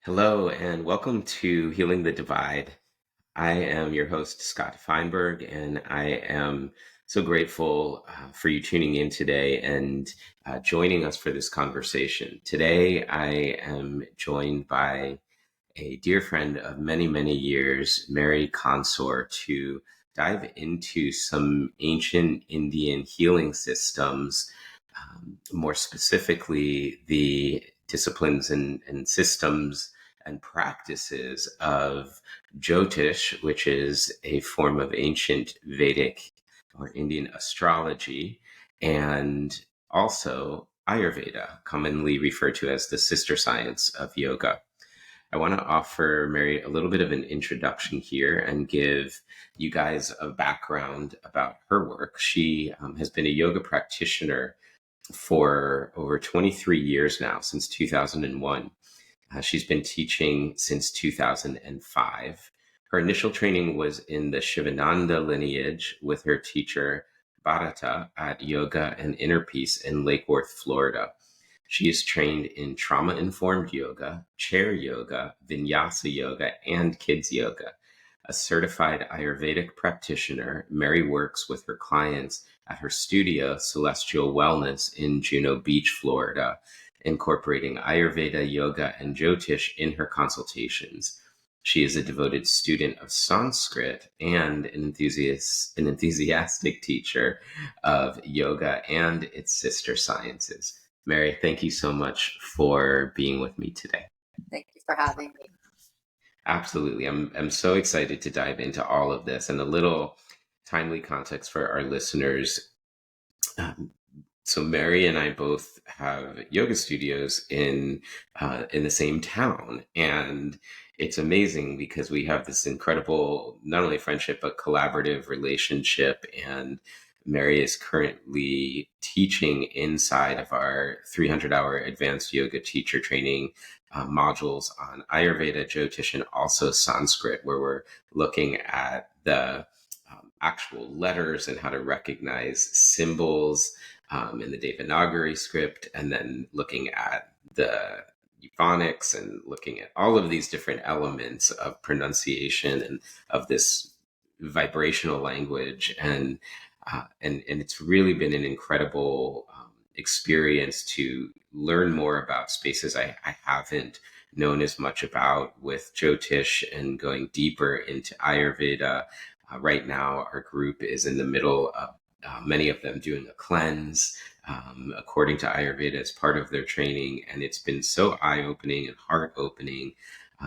Hello, and welcome to Healing the Divide. I am your host, Scott Feinberg, and I am so grateful for you tuning in today and joining us for this conversation. Today, I am joined by a dear friend of many, many years, Meri Consor, to dive into some ancient Indian healing systems, more specifically, the disciplines and systems and practices of Jyotish, which is a form of ancient Vedic or Indian astrology, and also Ayurveda, commonly referred to as the sister science of yoga. I want to offer Meri a little bit of an introduction here and give you guys a background about her work. She has been a yoga practitioner for over 23 years now, since 2001. She's been teaching since 2005. Her initial training was in the Shivananda lineage with her teacher Bharata at Yoga and Inner Peace in Lake Worth, Florida. She is trained in trauma-informed yoga, chair yoga, vinyasa yoga, and kids yoga. A certified Ayurvedic practitioner, Meri works with her clients at her studio, Celestial Wellness, in Juno Beach, Florida, incorporating Ayurveda, yoga, and Jyotish in her consultations. She is a devoted student of Sanskrit and an enthusiastic teacher of yoga and its sister sciences. Meri, thank you so much for being with me today. Thank you for having me. Absolutely. I'm so excited to dive into all of this, and a little timely context for our listeners. Um, so Meri and I both have yoga studios in the same town, and it's amazing because we have this incredible not only friendship but collaborative relationship. And Meri is currently teaching inside of our 300-hour advanced yoga teacher training modules on Ayurveda, Jyotish, and also Sanskrit, where we're looking at the actual letters and how to recognize symbols in the Devanagari script, and then looking at the euphonics and looking at all of these different elements of pronunciation and of this vibrational language. And it's really been an incredible experience to learn more about spaces I haven't known as much about with Jyotish, and going deeper into Ayurveda. Right now, our group is in the middle of many of them doing a cleanse according to Ayurveda as part of their training. And it's been so eye-opening and heart-opening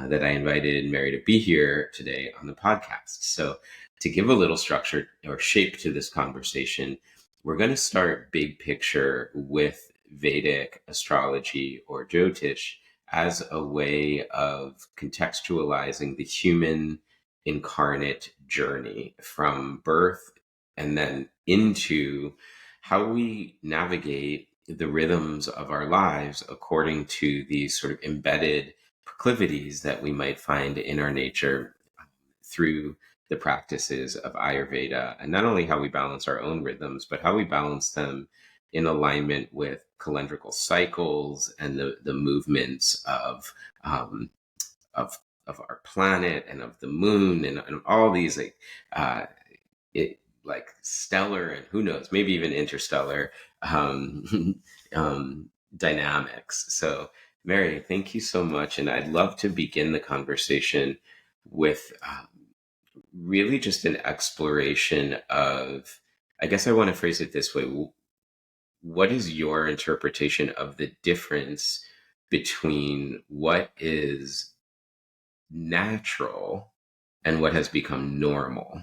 that I invited Meri to be here today on the podcast. So to give a little structure or shape to this conversation, we're going to start big picture with Vedic astrology or Jyotish as a way of contextualizing the human incarnate journey from birth and then into how we navigate the rhythms of our lives according to these sort of embedded proclivities that we might find in our nature through the practices of Ayurveda, and not only how we balance our own rhythms, but how we balance them in alignment with calendrical cycles and the movements um, of of our planet and of the moon, and all these uh, like stellar and who knows, maybe even interstellar um, dynamics. So, Meri, thank you so much. And I'd love to begin the conversation with really just an exploration of, I guess I want to phrase it this way. What is your interpretation of the difference between what is natural and what has become normal?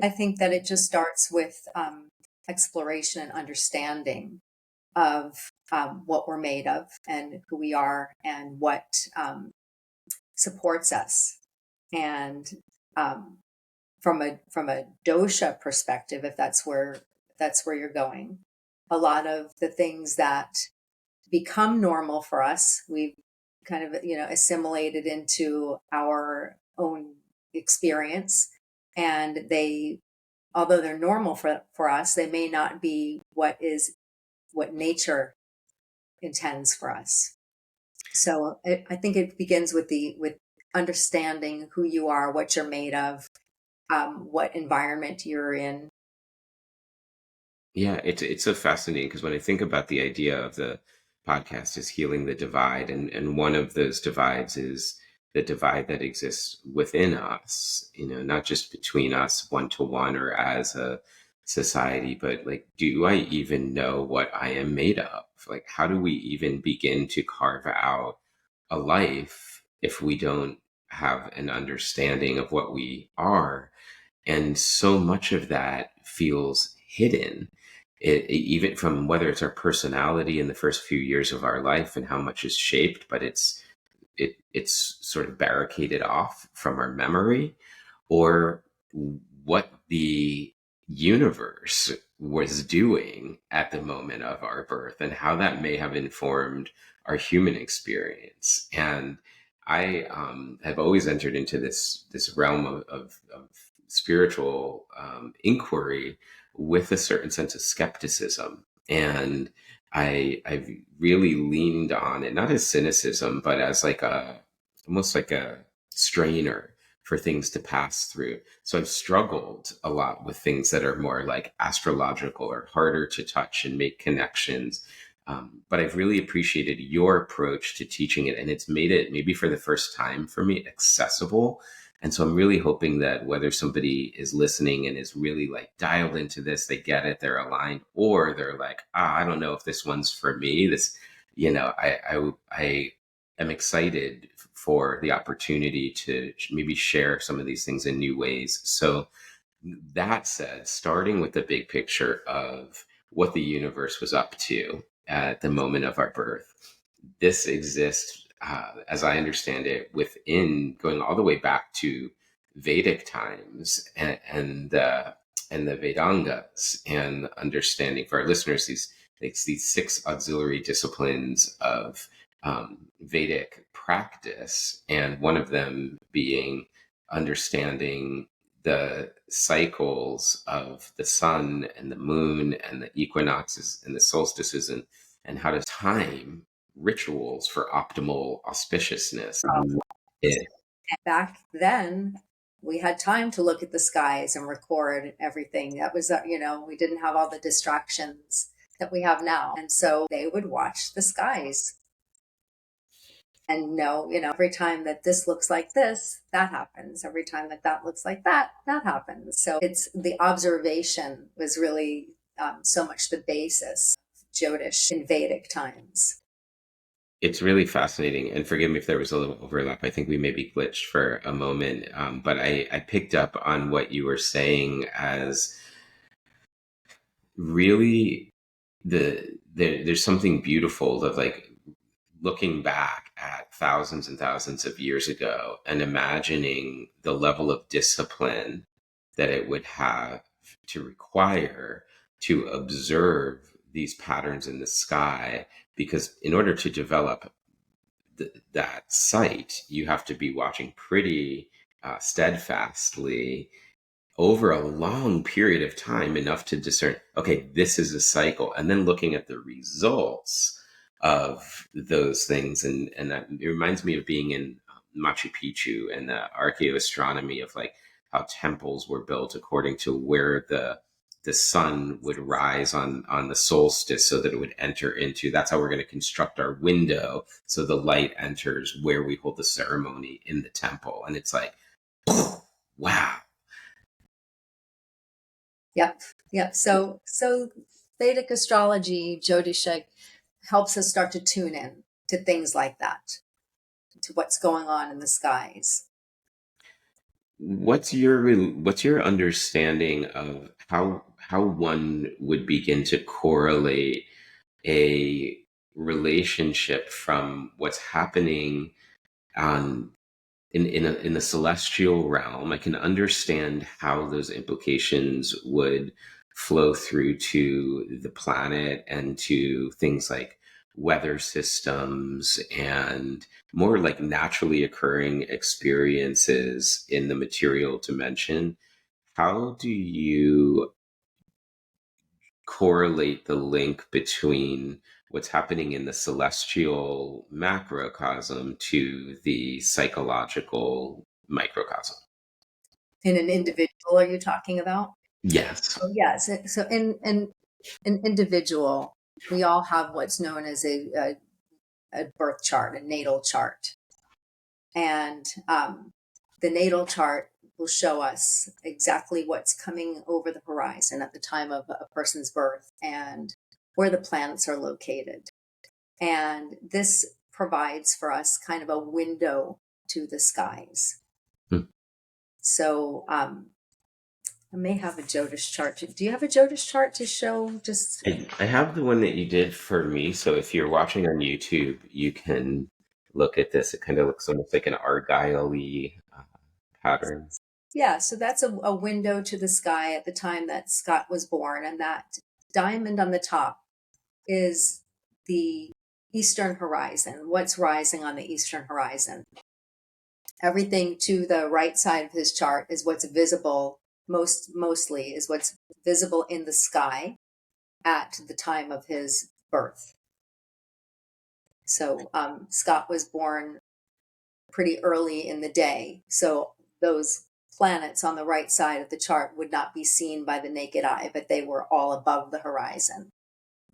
I think that it just starts with exploration and understanding of what we're made of and who we are and what supports us. And from a dosha perspective, if that's where you're going, a lot of the things that become normal for us, we've kind of assimilated into our own experience, and they, although they're normal for us, they may not be what nature intends for us. So I think it begins with with understanding who you are, what you're made of, what environment you're in. Yeah, it's so fascinating because when I think about the idea of the podcast is healing the divide, and one of those divides is the divide that exists within us, not just between us one to one or as a society, but like, do I even know what I am made of? Like, how do we even begin to carve out a life if we don't have an understanding of what we are? And so much of that feels hidden, even from whether it's our personality in the first few years of our life and how much is shaped, but it's sort of barricaded off from our memory, or what the universe was doing at the moment of our birth and how that may have informed our human experience. And I have always entered into this realm of spiritual inquiry with a certain sense of skepticism. And I've really leaned on it, not as cynicism, but as like almost like a strainer for things to pass through. So I've struggled a lot with things that are more like astrological or harder to touch and make connections. But I've really appreciated your approach to teaching it, and it's made it, maybe for the first time for me, accessible. And so I'm really hoping that whether somebody is listening and is really like dialed into this, they get it, they're aligned, or they're like, I don't know if this one's for me. I am excited for the opportunity to maybe share some of these things in new ways. So that said, starting with the big picture of what the universe was up to at the moment of our birth, this exists, as I understand it, within going all the way back to Vedic times and the Vedangas, and understanding for our listeners these six auxiliary disciplines of Vedic practice, and one of them being understanding the cycles of the sun and the moon and the equinoxes and the solstices, and how to time rituals for optimal auspiciousness. It, Back then, we had time to look at the skies and record everything. That was, we didn't have all the distractions that we have now. And so they would watch the skies and know, every time that this looks like this, that happens. Every time that that looks like that, that happens. So it's the observation was really so much the basis of Jyotish in Vedic times. it's really fascinating. And forgive me if there was a little overlap. I think we maybe glitched for a moment. But I picked up on what you were saying as really there's something beautiful of like looking back at thousands and thousands of years ago and imagining the level of discipline that it would have to require to observe these patterns in the sky. Because in order to develop that sight, you have to be watching pretty steadfastly over a long period of time, enough to discern, okay, this is a cycle, and then looking at the results of those things. And that, it reminds me of being in Machu Picchu and the archaeoastronomy of like how temples were built according to where the sun would rise on the solstice, so that it would enter into, that's how we're going to construct our window so the light enters where we hold the ceremony in the temple. And it's like, wow. Yep. Yep. So Vedic astrology, Jyotish, helps us start to tune in to things like that, to what's going on in the skies. What's your understanding of how one would begin to correlate a relationship from what's happening on in the celestial realm? I can understand how those implications would flow through to the planet and to things like weather systems and more like naturally occurring experiences in the material dimension. How do you correlate the link between what's happening in the celestial macrocosm to the psychological microcosm. In an individual, are you talking about? Yes. Oh, yes. So in an individual, we all have what's known as a birth chart, a natal chart. And the natal chart will show us exactly what's coming over the horizon at the time of a person's birth and where the planets are located. And this provides for us kind of a window to the skies. Hmm. So I may have a Jyotish chart. Do you have a Jyotish chart to show just? I have the one that you did for me. So if you're watching on YouTube, you can look at this. It kind of looks almost like an argyle-y pattern. Yeah, so that's a window to the sky at the time that Scott was born. And that diamond on the top is the eastern horizon, what's rising on the eastern horizon. Everything to the right side of his chart is what's visible, mostly is what's visible in the sky at the time of his birth. So Scott was born pretty early in the day. So those planets on the right side of the chart would not be seen by the naked eye, but they were all above the horizon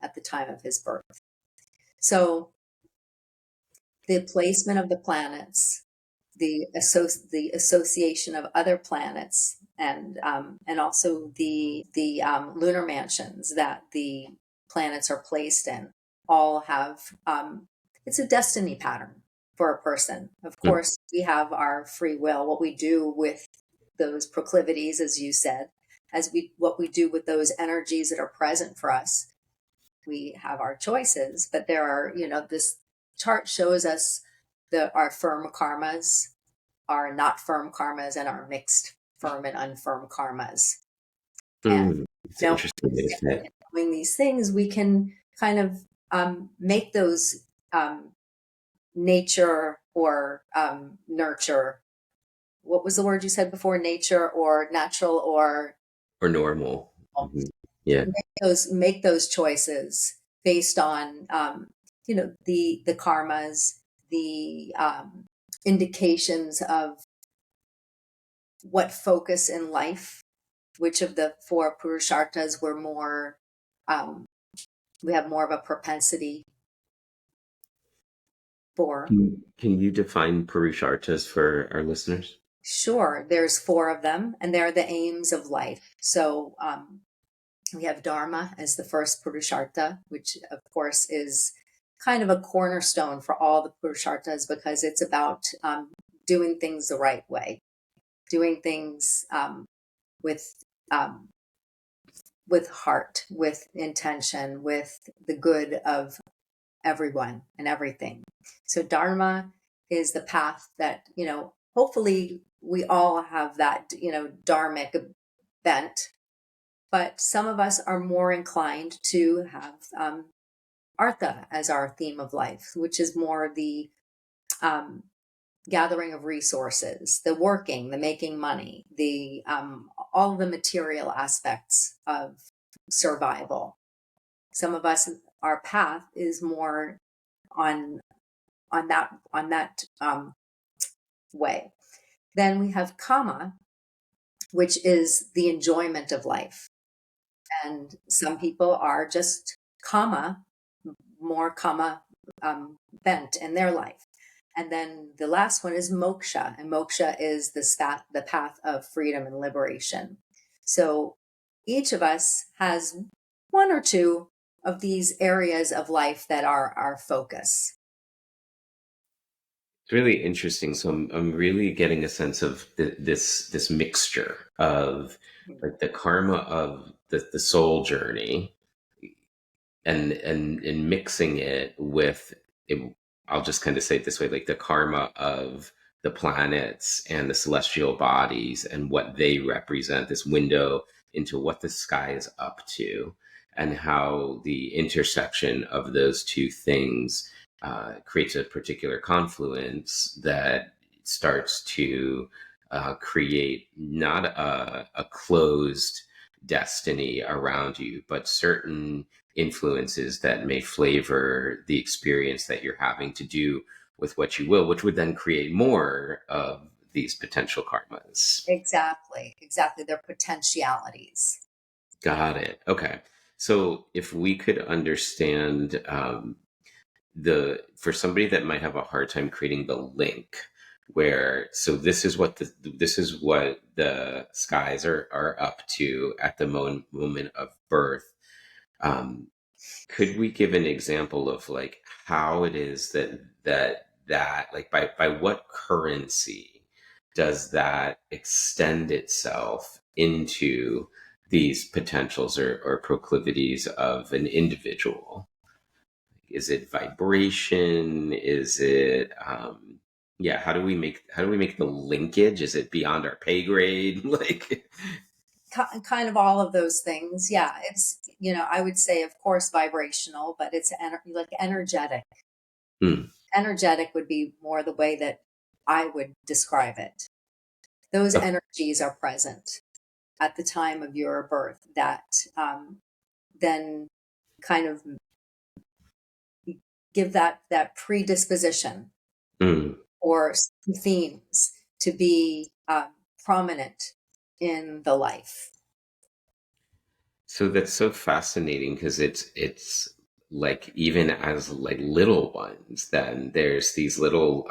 at the time of his birth. So the placement of the planets, the association of other planets, and also the lunar mansions that the planets are placed in, all have it's a destiny pattern for a person. Of Hmm. course, we have our free will. What we do with those proclivities, as you said, what we do with those energies that are present for us, we have our choices. But there are, this chart shows us our firm karmas, our not firm karmas, and our mixed firm and unfirm karmas. And It's interesting, isn't it? knowing these things, we can kind of make those nature or nurture. What was the word you said before? Nature or natural or Or normal. Mhm. Yeah. make those choices based on the karmas, the indications of what focus in life, which of the four purusharthas were more, we have more of a propensity for. Can you define Purusharthas for our listeners? Sure, there's four of them, and they're the aims of life. So we have Dharma as the first purushartha, which of course is kind of a cornerstone for all the purusharthas because it's about doing things the right way, doing things with um, with heart, with intention, with the good of everyone and everything. So Dharma is the path that, hopefully we all have that, dharmic bent, but some of us are more inclined to have Artha as our theme of life, which is more the um, gathering of resources, the working, the making money, the all the material aspects of survival. Some of us, our path is more on that way. Then we have Kama, which is the enjoyment of life, and some people are just Kama, more Kama bent in their life. And then the last one is moksha, and moksha is the path of freedom and liberation. So each of us has one or two of these areas of life that are our focus. It's really interesting. So I'm really getting a sense of this mixture of like the karma of the soul journey and mixing it with it, I'll just kind of say it this way, like the karma of the planets and the celestial bodies and what they represent, this window into what the sky is up to, and how the intersection of those two things creates a particular confluence that starts to create not a closed destiny around you, but certain influences that may flavor the experience that you're having to do with what you will, which would then create more of these potential karmas. Exactly, exactly. They're potentialities. Got it. Okay. So if we could understand the for somebody that might have a hard time creating the link where so this is what the skies are up to at the moment of birth. Um, could we give an example of like how it is that like by what currency does that extend itself into these potentials or proclivities of an individual? Is it vibration? Is it yeah, how do we make the linkage? Is it beyond our pay grade? Like Kind of all of those things. Yeah, it's, I would say, of course, vibrational, but it's like energetic. hmm, Energetic would be more the way that I would describe it. Those okay, energies are present at the time of your birth that then kind of give that predisposition hmm. or some themes to be prominent in the life. So that's so fascinating because it's like even as like little ones, then there's these little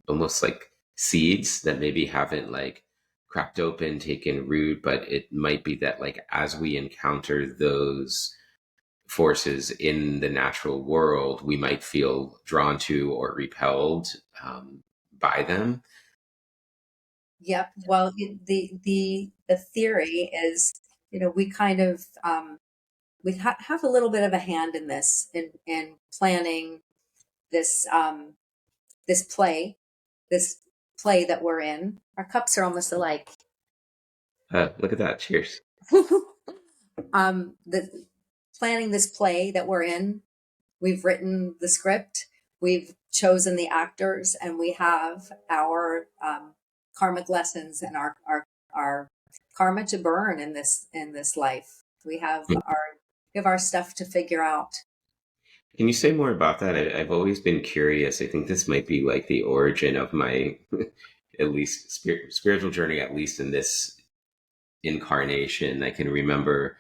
almost like seeds that maybe haven't like cracked open, taken root, but it might be that like as we encounter those forces in the natural world, we might feel drawn to or repelled by them. Yep. Well, the theory is, we kind of have a little bit of a hand in this in planning this this play this play that we're in. Our cups are almost alike. Look at that. Cheers. The planning this play that we're in. We've written the script, we've chosen the actors, and we have our karmic lessons and our karma to burn in this life. We have our stuff to figure out. Can you say more about that? I've always been curious. I think this might be like the origin of my, at least spiritual journey, at least in this incarnation. I can remember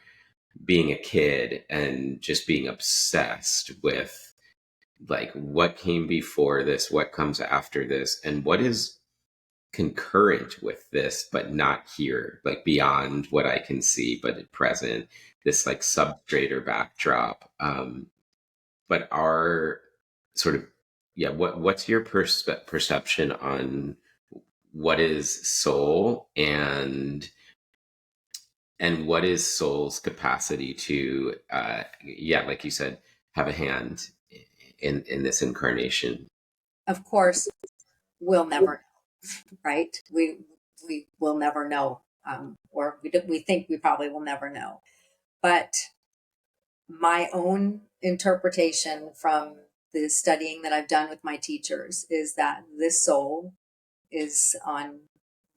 being a kid and just being obsessed with like what came before this, what comes after this, and what is concurrent with this, but not here, like beyond what I can see, but at present, this like substrate or backdrop. But our sort of yeah, what's your perception on what is soul and what is soul's capacity to yeah, like you said, have a hand in this incarnation? Of course, we'll never know, right? We will never know, or we think we probably will never know. But my own interpretation from the studying that I've done with my teachers is that this soul is on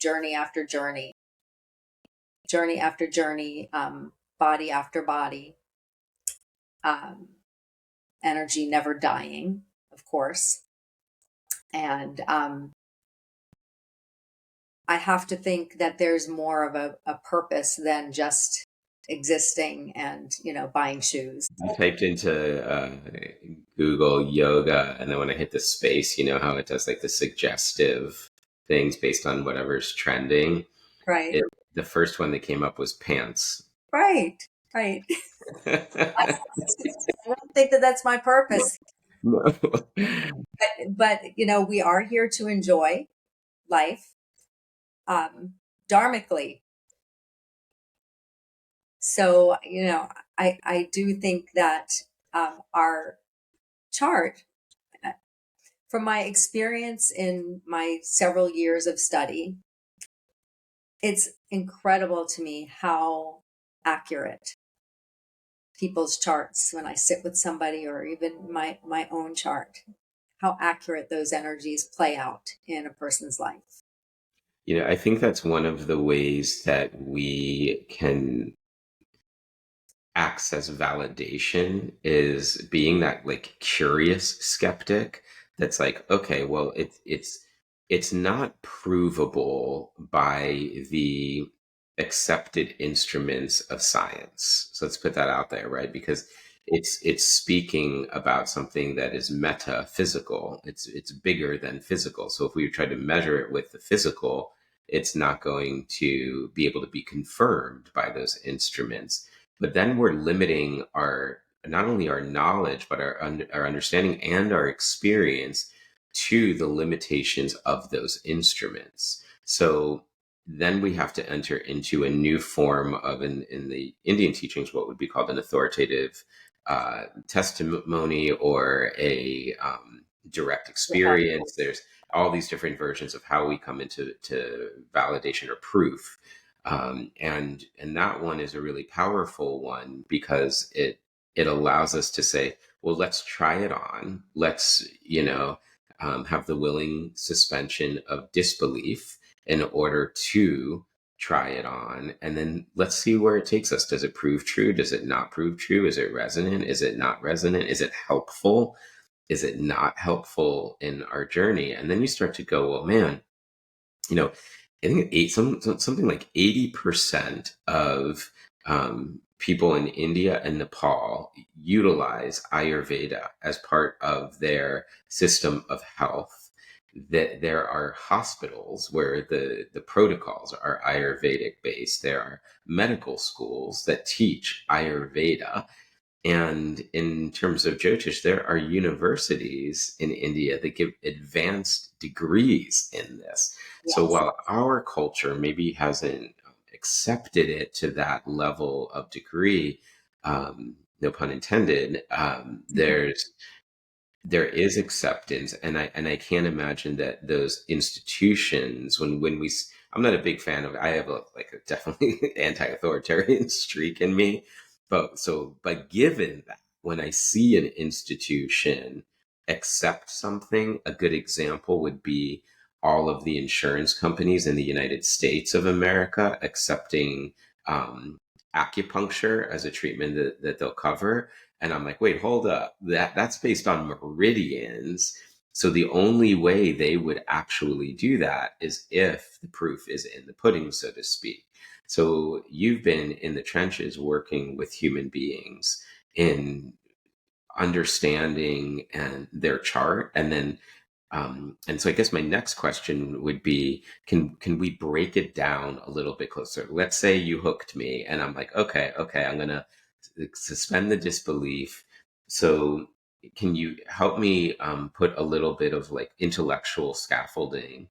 journey after journey, journey after journey, body after body, um, energy never dying, of course. And I have to think that there's more of a purpose than just existing and, buying shoes. I typed into Google yoga, and then when I hit the space, you know how it does like the suggestive things based on whatever's trending. Right, It, the first one that came up was pants. right, right. I don't think that that's my purpose, No. but we are here to enjoy life, dharmically. So, I do think that our chart, uh, from my experience in my several years of study, it's incredible to me how accurate people's charts, when I sit with somebody or even my own chart, how accurate those energies play out in a person's life. You know, I think that's one of the ways that we can acts as validation is being that like curious skeptic that's like, okay, well, it's not provable by the accepted instruments of science. So let's put that out there, right? Because it's speaking about something that is metaphysical. It's bigger than physical. So if we try to measure it with the physical, it's not going to be able to be confirmed by those instruments. But then we're limiting our not only our knowledge but our understanding and our experience to the limitations of those instruments. So then we have to enter into a new form of in the Indian teachings what would be called an authoritative testimony or a direct experience. There's all these different versions of how we come into validation or proof, and that one is a really powerful one because it allows us to say, well, let's try it on. Let's have the willing suspension of disbelief in order to try it on, and then let's see where it takes us. Does it prove true? Does it not prove true? Is it resonant? Is it not resonant? Is it helpful? Is it not helpful in our journey? And then you start to go, well, man, I think something like 80% of people in India and Nepal utilize Ayurveda as part of their system of health. That there are hospitals where the protocols are Ayurvedic based. There are medical schools that teach Ayurveda. And in terms of Jyotish, there are universities in India that give advanced degrees in this. So Yes. while our culture maybe hasn't accepted it to that level of degree, no pun intended, there is acceptance, and I can't imagine that those institutions I'm not a big fan of. I have a definitely anti-authoritarian streak in me, but given that, when I see an institution accept something, a good example would be all of the insurance companies in the United States of America accepting acupuncture as a treatment that they'll cover. And I'm like, wait, hold up. That's based on meridians. So the only way they would actually do that is if the proof is in the pudding, so to speak. So you've been in the trenches working with human beings in understanding and their chart, and so I guess my next question would be, can we break it down a little bit closer? Let's say you hooked me and I'm like, okay, I'm gonna suspend the disbelief. So can you help me put a little bit of like intellectual scaffolding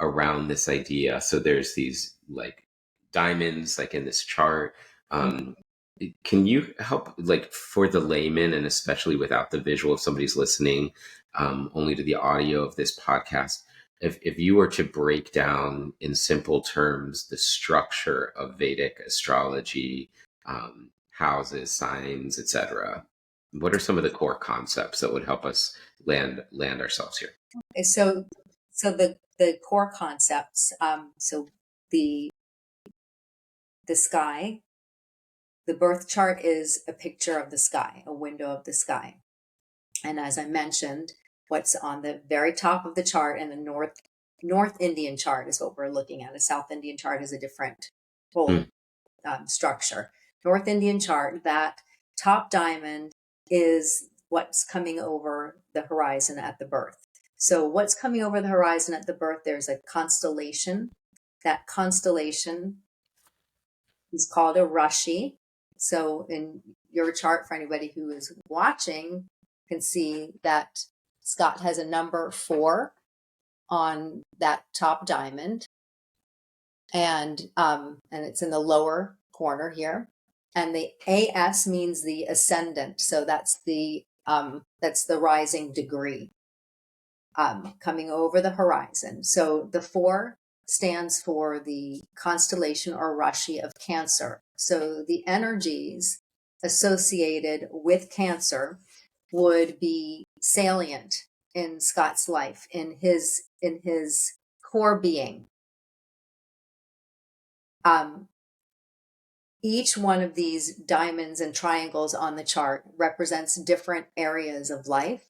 around this idea? So there's these like diamonds like in this chart. Um, can you help, like, for the layman, and especially without the visual, if somebody's listening only to the audio of this podcast, if you were to break down in simple terms the structure of Vedic astrology, houses, signs, etc., what are some of the core concepts that would help us land ourselves here? Okay, so the core concepts. So the the sky, the birth chart is a picture of the sky, a window of the sky. And as I mentioned, what's on the very top of the chart and the North Indian chart is what we're looking at. A South Indian chart is a different Hmm. whole structure. North Indian chart, that top diamond is what's coming over the horizon at the birth. So what's coming over the horizon at the birth, there's a constellation. That constellation is called a Rashi. So in your chart, for anybody who is watching, can see that Scott has a number 4 on that top diamond, and it's in the lower corner here. And the AS means the ascendant, so that's the rising degree coming over the horizon. So the 4 stands for the constellation or Rashi of Cancer. So the energies associated with Cancer would be salient in Scott's life, in his core being. Each one of these diamonds and triangles on the chart represents different areas of life,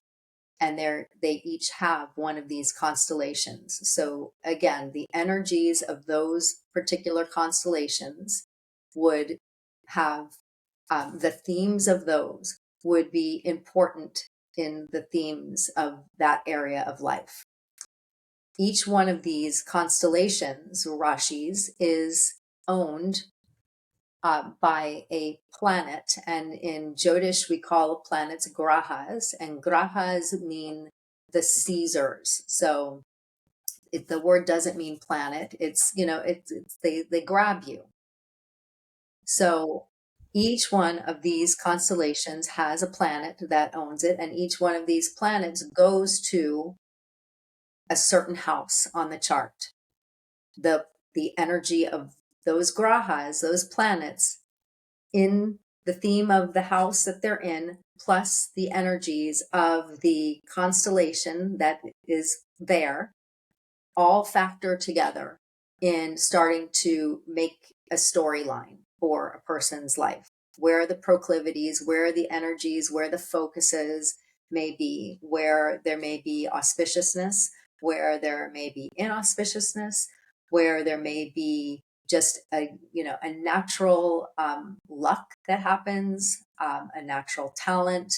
and they each have one of these constellations. So again, the energies of those particular constellations would have the themes of those would be important in the themes of that area of life. Each one of these constellations, rashis, is owned by a planet. And in Jyotish, we call planets grahas, and grahas mean the Caesars. So the word doesn't mean planet. It's, they grab you. So each one of these constellations has a planet that owns it, and each one of these planets goes to a certain house on the chart. The energy of those grahas, those planets, in the theme of the house that they're in, plus the energies of the constellation that is there, all factor together in starting to make a storyline for a person's life. Where are the proclivities, where are the energies, where the focuses may be, where there may be auspiciousness, where there may be inauspiciousness, where there may be just a natural luck that happens, a natural talent.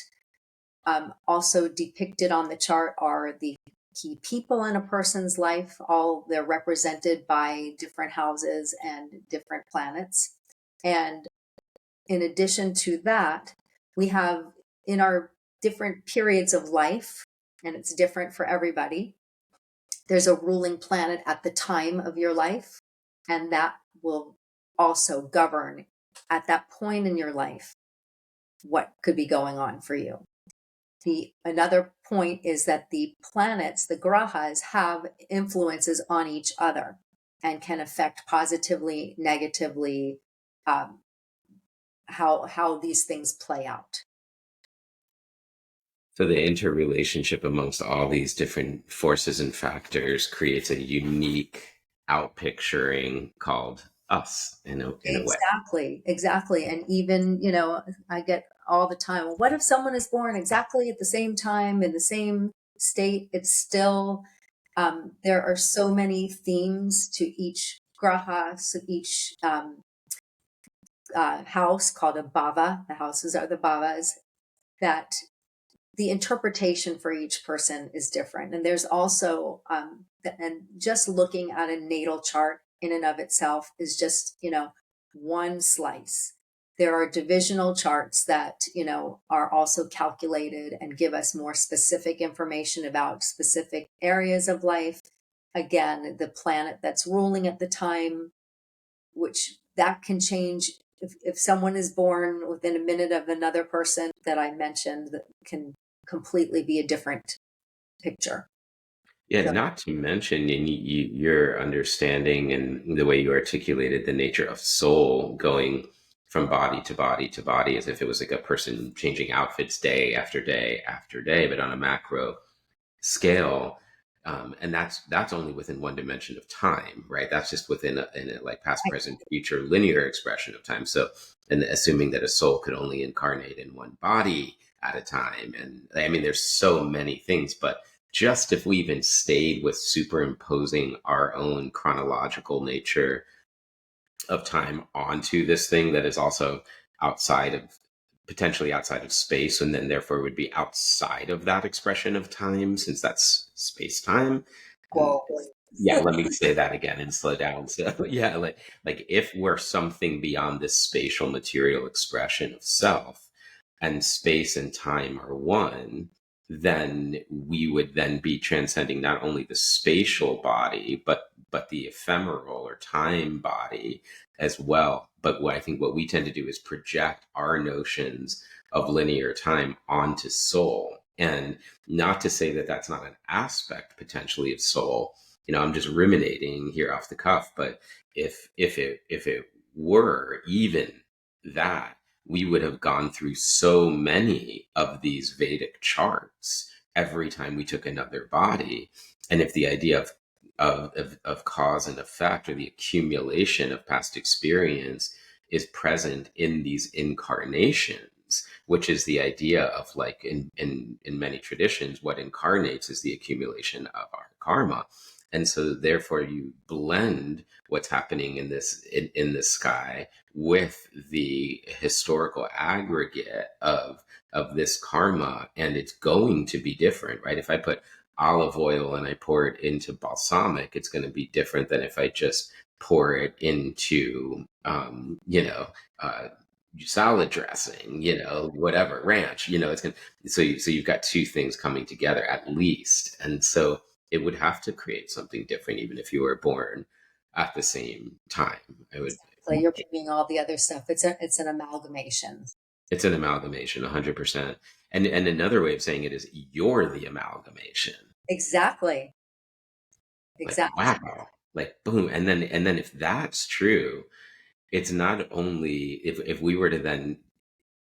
Also depicted on the chart are the key people in a person's life. All they're represented by different houses and different planets. And in addition to that, we have in our different periods of life, and it's different for everybody, there's a ruling planet at the time of your life, and that will also govern at that point in your life what could be going on for you. Another point is that the planets, the grahas, have influences on each other and can affect positively, negatively, how these things play out. So the interrelationship amongst all these different forces and factors creates a unique outpicturing called us in a way. Exactly. And even, I get all the time, well, what if someone is born exactly at the same time in the same state? It's still, there are so many themes to each graha, so each house called a bhava. The houses are the bhavas, that the interpretation for each person is different. And there's also, and just looking at a natal chart in and of itself is just, one slice. There are divisional charts that, are also calculated and give us more specific information about specific areas of life. Again, the planet that's ruling at the time, which that can change. If someone is born within a minute of another person that I mentioned, that can completely be a different picture. Yeah, So, not to mention your understanding and the way you articulated the nature of soul going from body to body to body as if it was like a person changing outfits day after day after day, but on a macro scale. And that's only within one dimension of time, right? That's just within in a like past, present, future linear expression of time. So, and assuming that a soul could only incarnate in one body at a time. And I mean, there's so many things, but just if we even stayed with superimposing our own chronological nature of time onto this thing that is also outside of potentially outside of space, and then therefore would be outside of that expression of time, since that's space time. And whoa. yeah, let me say that again and slow down. So yeah, like if we're something beyond this spatial material expression of self, and space and time are one, then we would then be transcending not only the spatial body, but the ephemeral or time body as well. But what I think what we tend to do is project our notions of linear time onto soul. And not to say that that's not an aspect potentially of soul. I'm just ruminating here off the cuff, but if it were even that, we would have gone through so many of these Vedic charts every time we took another body. And if the idea of cause and effect, or the accumulation of past experience, is present in these incarnations, which is the idea of like in many traditions, what incarnates is the accumulation of our karma. And so therefore you blend what's happening in this in the sky with the historical aggregate of this karma, and it's going to be different, right? If I put olive oil and I pour it into balsamic, it's going to be different than if I just pour it into uh, salad dressing, whatever, ranch. It's going to, so you've got two things coming together at least. And so it would have to create something different even if you were born at the same time. I would. Exactly. You're bringing all the other stuff. It's an amalgamation. It's an amalgamation, 100%. And another way of saying it is you're the amalgamation. Exactly. Like, Exactly. wow. Like boom. And then if that's true, it's not only if we were to then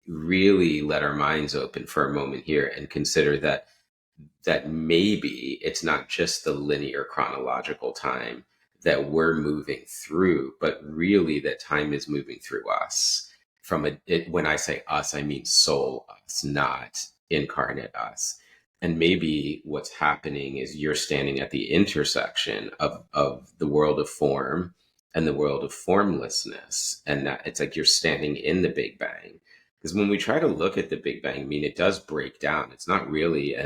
really let our minds open for a moment here and consider that maybe it's not just the linear chronological time that we're moving through, but really that time is moving through us. When I say us, I mean soul us, not incarnate us. And maybe what's happening is you're standing at the intersection of the world of form and the world of formlessness. And that it's like you're standing in the Big Bang, because when we try to look at the Big Bang, I mean, it does break down. It's not really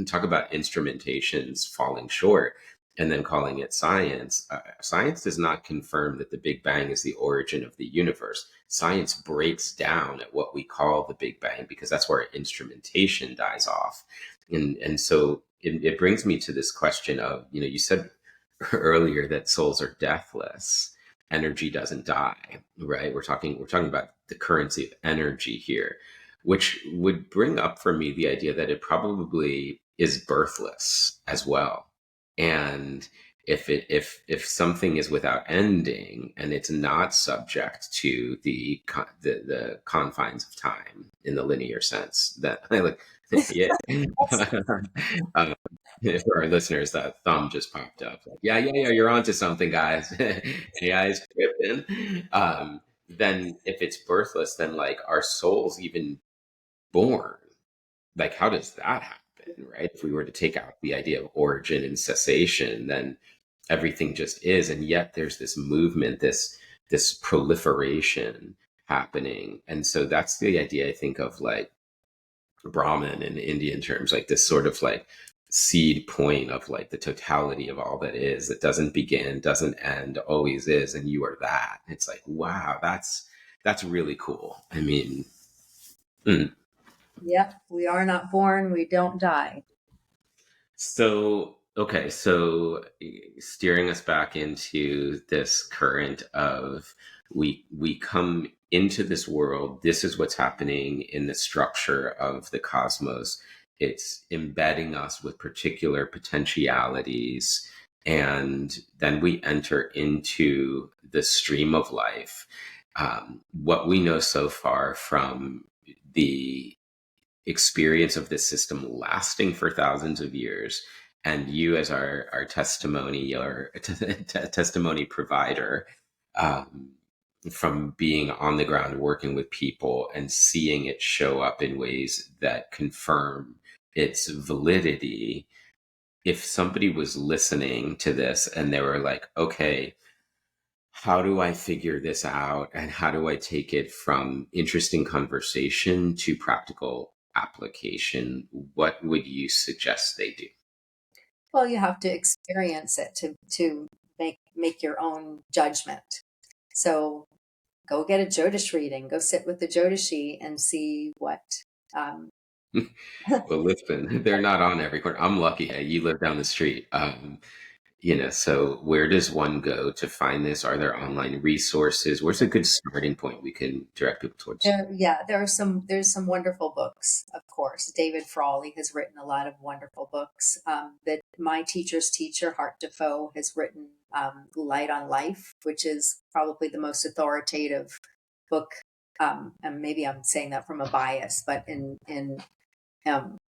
talk about instrumentations falling short and then calling it science. Science does not confirm that the Big Bang is the origin of the universe. Science breaks down at what we call the Big Bang because that's where instrumentation dies off. And so it brings me to this question of, you said earlier that souls are deathless, energy doesn't die, right? We're talking about the currency of energy here, which would bring up for me the idea that it probably is birthless as well. And if something is without ending and it's not subject to the confines of time in the linear sense, that like yeah. um, for our listeners, that thumb just popped up. Like, yeah, yeah, yeah, you're onto something, guys. AI is tripping. Then if it's birthless, then like our souls even born? Like, how does that happen, right? If we were to take out the idea of origin and cessation, then everything just is, and yet there's this movement, this proliferation happening, and so that's the idea I think of like Brahman in Indian terms, like this sort of like seed point of like the totality of all that is, that doesn't begin, doesn't end, always is, and you are that. It's like, wow, that's really cool. I mean, mm. Yep. We are not born. We don't die. So okay, so steering us back into this current of we come into this world, this is what's happening in the structure of the cosmos. It's embedding us with particular potentialities, and then we enter into the stream of life. What we know so far from the experience of this system lasting for thousands of years, and you as our testimony or testimony provider, um, from being on the ground working with people and seeing it show up in ways that confirm its validity. If somebody was listening to this and they were like, okay, how do I figure this out? And how do I take it from interesting conversation to practical application? What would you suggest they do? Well, you have to experience it to make your own judgment. So go get a Jyotish reading. Go sit with the Jyotishi and see what. Um, Well, listen, they're not on every corner. I'm lucky. You live down the street. So where does one go to find this? Are there online resources? Where's a good starting point we can direct people towards? there's some wonderful books, of course. David Frawley has written a lot of wonderful books. That my teacher's teacher, Hart Defoe, has written Light on Life, which is probably the most authoritative book. And maybe I'm saying that from a bias, but um,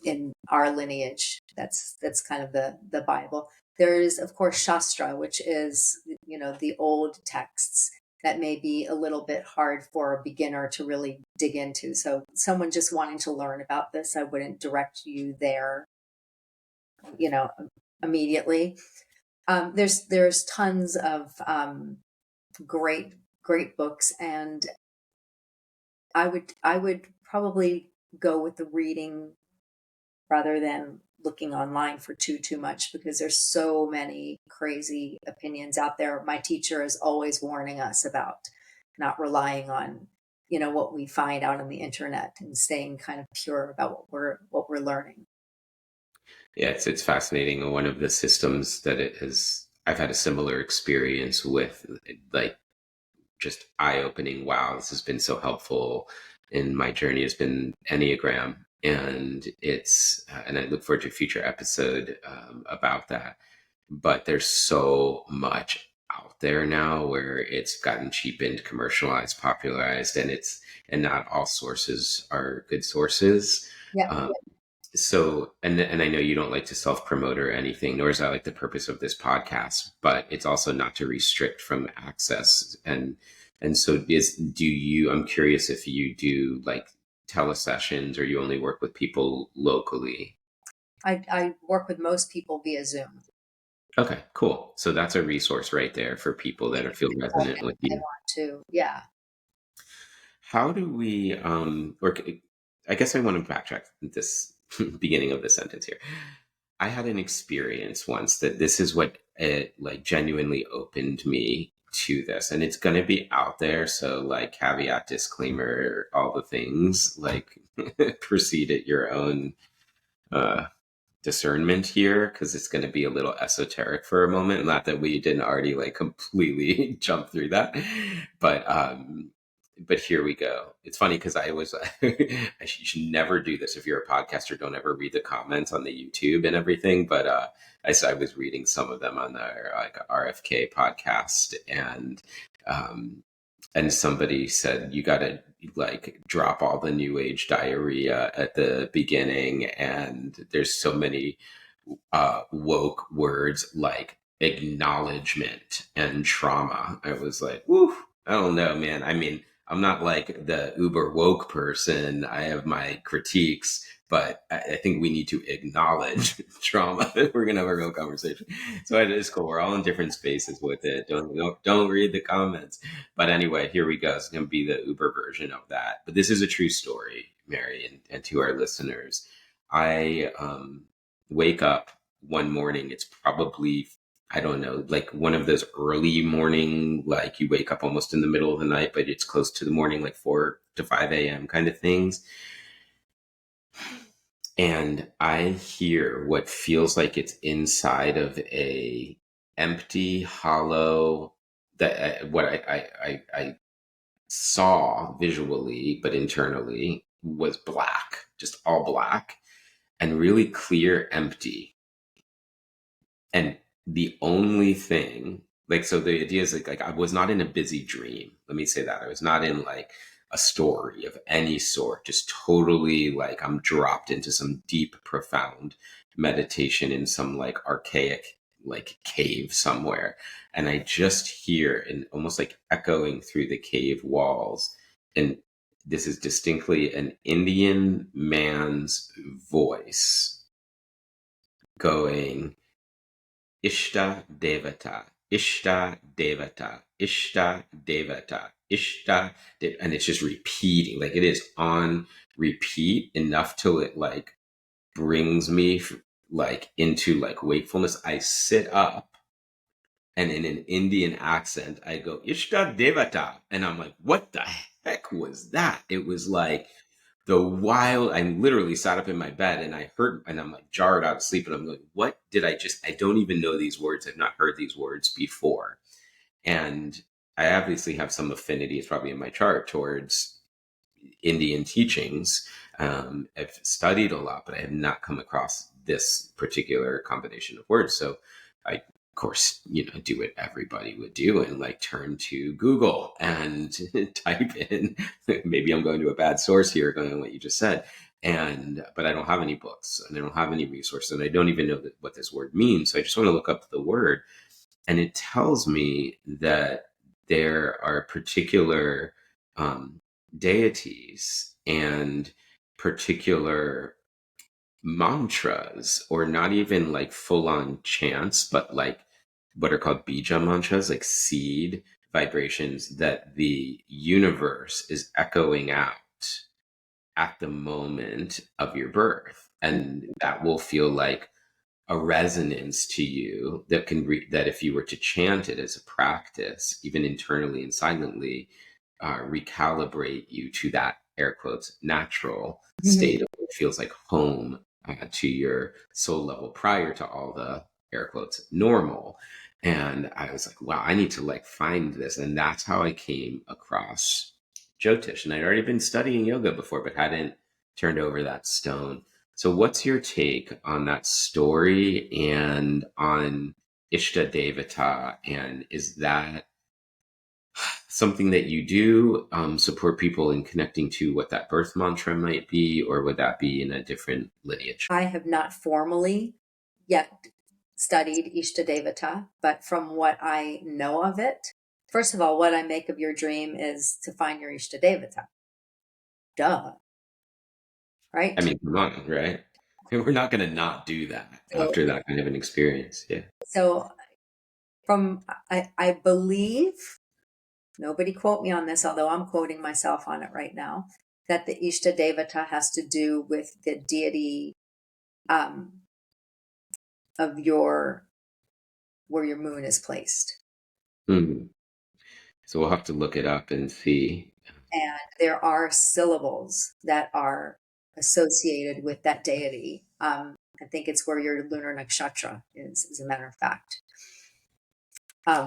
in our lineage, that's kind of the Bible. There is, of course, Shastra, which is the old texts. that may be a little bit hard for a beginner to really dig into. So someone just wanting to learn about this, I wouldn't direct you there, you know, immediately. There's tons of great books, and I would probably go with the reading rather than looking online for too much, because there's so many crazy opinions out there. My teacher is always warning us about not relying on, what we find out on the internet, and staying kind of pure about what we're learning. Yeah, it's fascinating. One of the systems that it has, I've had a similar experience with, like just eye opening. Wow, this has been so helpful in my journey. Has been Enneagram, and and I look forward to a future episode about that. But there's so much out there now where it's gotten cheapened, commercialized, popularized, and not all sources are good sources. Yeah. Um, so and I know you don't like to self-promote or anything, nor is that like the purpose of this podcast, but it's also not to restrict from access. And so I'm curious if you do like telesessions, or you only work with people locally. I work with most people via Zoom. Okay, cool. So that's a resource right there for people that feel resonant with I you. want to, yeah. How do we I guess I want to backtrack this beginning of the sentence here. I had an experience once that this is what it like genuinely opened me to this, and it's going to be out there, so like caveat, disclaimer, all the things, like proceed at your own uh discernment here, because it's going to be a little esoteric for a moment. Not that we didn't already like completely jump through that, but here we go. It's funny because you should never do this. If you're a podcaster, don't ever read the comments on the YouTube and everything. But I was reading some of them on their like RFK podcast, um, and somebody said you got to like drop all the new age diarrhea at the beginning, and there's so many woke words like acknowledgement and trauma. I was like, woo, I don't know, man. I mean, I'm not like the uber woke person. I have my critiques, but I think we need to acknowledge trauma if we're gonna have a real conversation. So it is cool. We're all in different spaces with it. Don't read the comments. But anyway, here we go. It's gonna be the Uber version of that. But this is a true story, Mary, and to our listeners. I wake up one morning. It's probably, I don't know, like one of those early morning, like you wake up almost in the middle of the night, but it's close to the morning, like 4 to 5 a.m. kind of things. And I hear what feels like it's inside of a empty, hollow, that what I saw visually, but internally was black, just all black and really clear, empty. And the only thing, like, so the idea is like I was not in a busy dream. Let me say that. I was not in like a story of any sort, just totally like I'm dropped into some deep, profound meditation in some like archaic, like cave somewhere. And I just hear, and almost like echoing through the cave walls. And this is distinctly an Indian man's voice going, Ishta Devata, Ishta Devata, Ishta Devata, Ishta Devata. And it's just repeating, like it is on repeat enough till it like brings me like into like wakefulness. I sit up, and in an Indian accent, I go, Ishta Devata. And I'm like, what the heck was that? It was like I literally sat up in my bed, and I heard, and I'm like jarred out of sleep. And I'm like, what did I don't even know these words. I've not heard these words before. And I obviously have some affinity, it's probably in my chart, towards Indian teachings. I've studied a lot, but I have not come across this particular combination of words. So I, of course, do what everybody would do and like turn to Google and type in, maybe I'm going to a bad source here, going on what you just said. But I don't have any books, and I don't have any resources, and I don't even know what this word means. So I just want to look up the word, and it tells me that there are particular deities and particular mantras, or not even like full on chants, but like what are called bija mantras, like seed vibrations that the universe is echoing out at the moment of your birth. And that will feel like a resonance to you that that if you were to chant it as a practice, even internally and silently, recalibrate you to that air quotes natural state of what feels like home to your soul level prior to all the air quotes normal. And I was like, wow, I need to like find this. And that's how I came across Jyotish. And I'd already been studying yoga before, but hadn't turned over that stone. So, what's your take on that story and on Ishta Devata? And is that something that you do support people in connecting to what that birth mantra might be, or would that be in a different lineage? I have not formally yet studied Ishtadevata, but from what I know of it, first of all, what I make of your dream is to find your Ishtadevata. Duh. I Right? mean, come on, right? We're not going to not do that So, after that kind of an experience. Yeah. so from I believe, nobody quote me on this, although I'm quoting myself on it right now, that the Ishtadevata has to do with the deity um, of your where your moon is placed. Hmm. So we'll have to look it up and see. And there are syllables that are associated with that deity. I think it's where your lunar nakshatra is, as a matter of fact,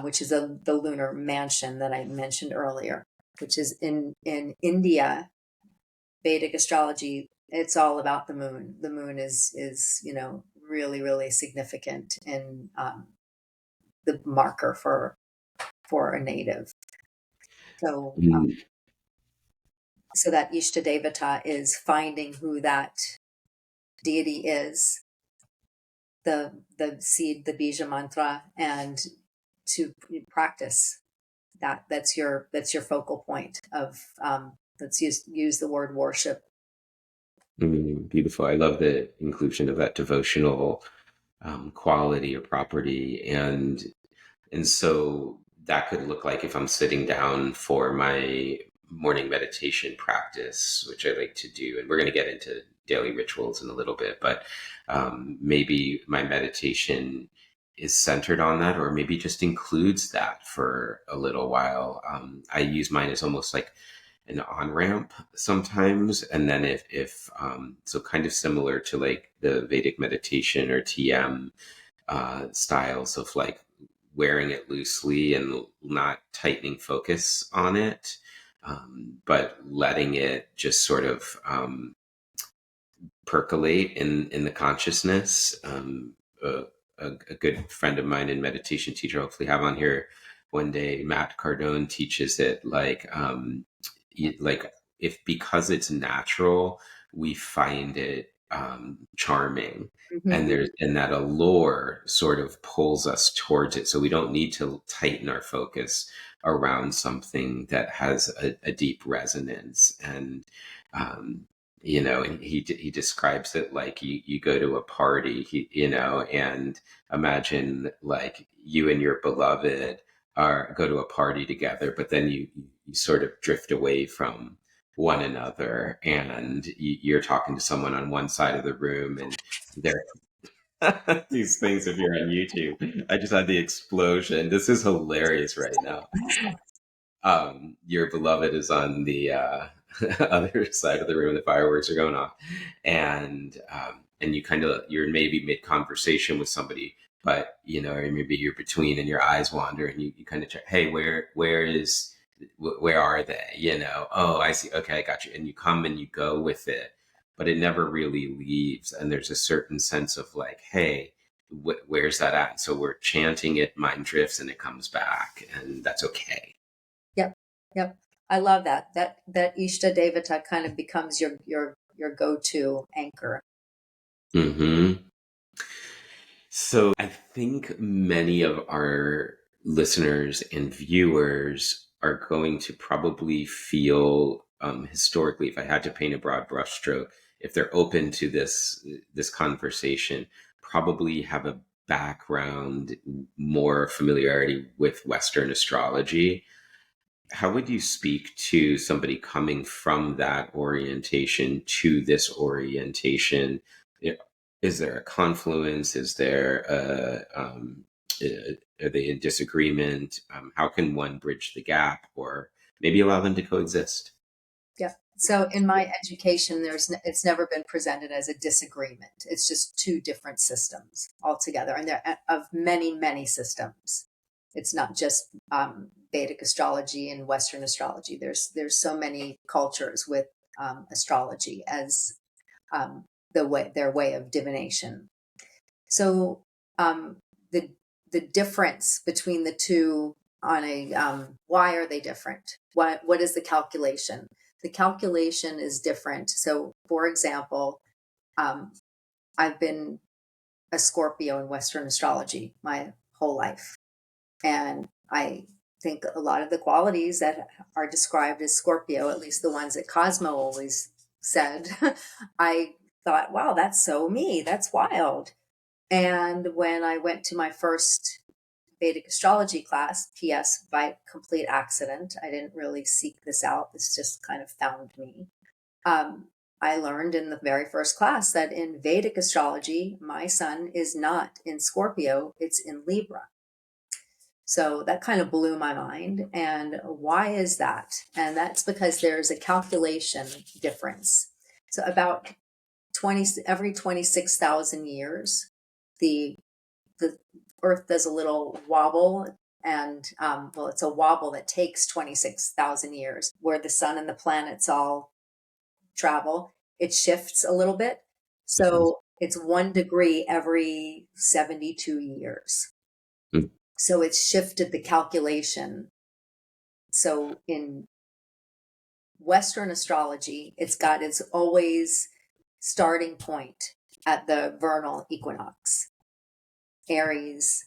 which is the lunar mansion that I mentioned earlier, which is in India. Vedic astrology, it's all about the moon. The moon is really really significant in the marker for a native. So Mm, so that Ishtadevata is finding who that deity is, the seed, the bija mantra, and to practice that. That's your focal point of let's use the word worship. beautiful. I love the inclusion of that devotional quality or property, and so that could look like if I'm sitting down for my morning meditation practice, which I like to do, and we're going to get into daily rituals in a little bit, but maybe my meditation is centered on that, or maybe just includes that for a little while. I use mine as almost like an on ramp sometimes, and then if so kind of similar to like the Vedic meditation or TM styles of like wearing it loosely and not tightening focus on it, but letting it just sort of percolate in the consciousness. A good friend of mine and meditation teacher, hopefully have on here one day, Matt Cardone, teaches it like if because it's natural, we find it charming, Mm-hmm. and there's and that allure sort of pulls us towards it, so we don't need to tighten our focus around something that has a deep resonance. And um, and he describes it like you go to a party, and imagine like you and your beloved are go to a party together, but then you sort of drift away from one another, and you're talking to someone on one side of the room, and they're these things. If you're on YouTube, I just had the explosion. This is hilarious right now. Your beloved is on the other side of the room. The fireworks are going off, and you're maybe mid conversation with somebody, but or maybe you're between, and your eyes wander, and you kind of check, hey, where are they? Oh, I see. Okay, I got you. And you come and you go with it, but it never really leaves. And there's a certain sense of like, hey, where's that at? So we're chanting it, mind drifts, and it comes back, and that's okay. Yep, yep. I love that Ishta Devata kind of becomes your go-to anchor. Hmm. So I think many of our listeners and viewers are going to probably feel, historically, if I had to paint a broad brushstroke, if they're open to this conversation, probably have a background, more familiarity with Western astrology. How would you speak to somebody coming from that orientation to this orientation? I- Is there a confluence? Is there are they in disagreement? How can one bridge the gap, or maybe allow them to coexist? Yeah. So in my education, it's never been presented as a disagreement. It's just two different systems altogether, and there of many, many systems. It's not just Vedic astrology and Western astrology. There's so many cultures with astrology as their way of divination. So um, the the difference between the two on a why are they different? What is the calculation? The calculation is different. So, for example, um, I've been a Scorpio in Western astrology my whole life, and I think a lot of the qualities that are described as Scorpio, at least the ones that Cosmo always said, I thought, wow, that's so me. That's wild. And when I went to my first Vedic astrology class, PS, by complete accident, I didn't really seek this out. This just kind of found me. Um, I learned in the very first class that in Vedic astrology, my sun is not in Scorpio, it's in Libra. So that kind of blew my mind. And why is that? And that's because there's a calculation difference. So about 20 every 26,000 years, the the Earth does a little wobble, and well, it's a wobble that takes 26,000 years, where the sun and the planets all travel. It shifts a little bit, Mhm. so it's 1 degree every 72 years. So it's shifted the calculation. So in Western astrology, it's got its always starting point at the vernal equinox. Aries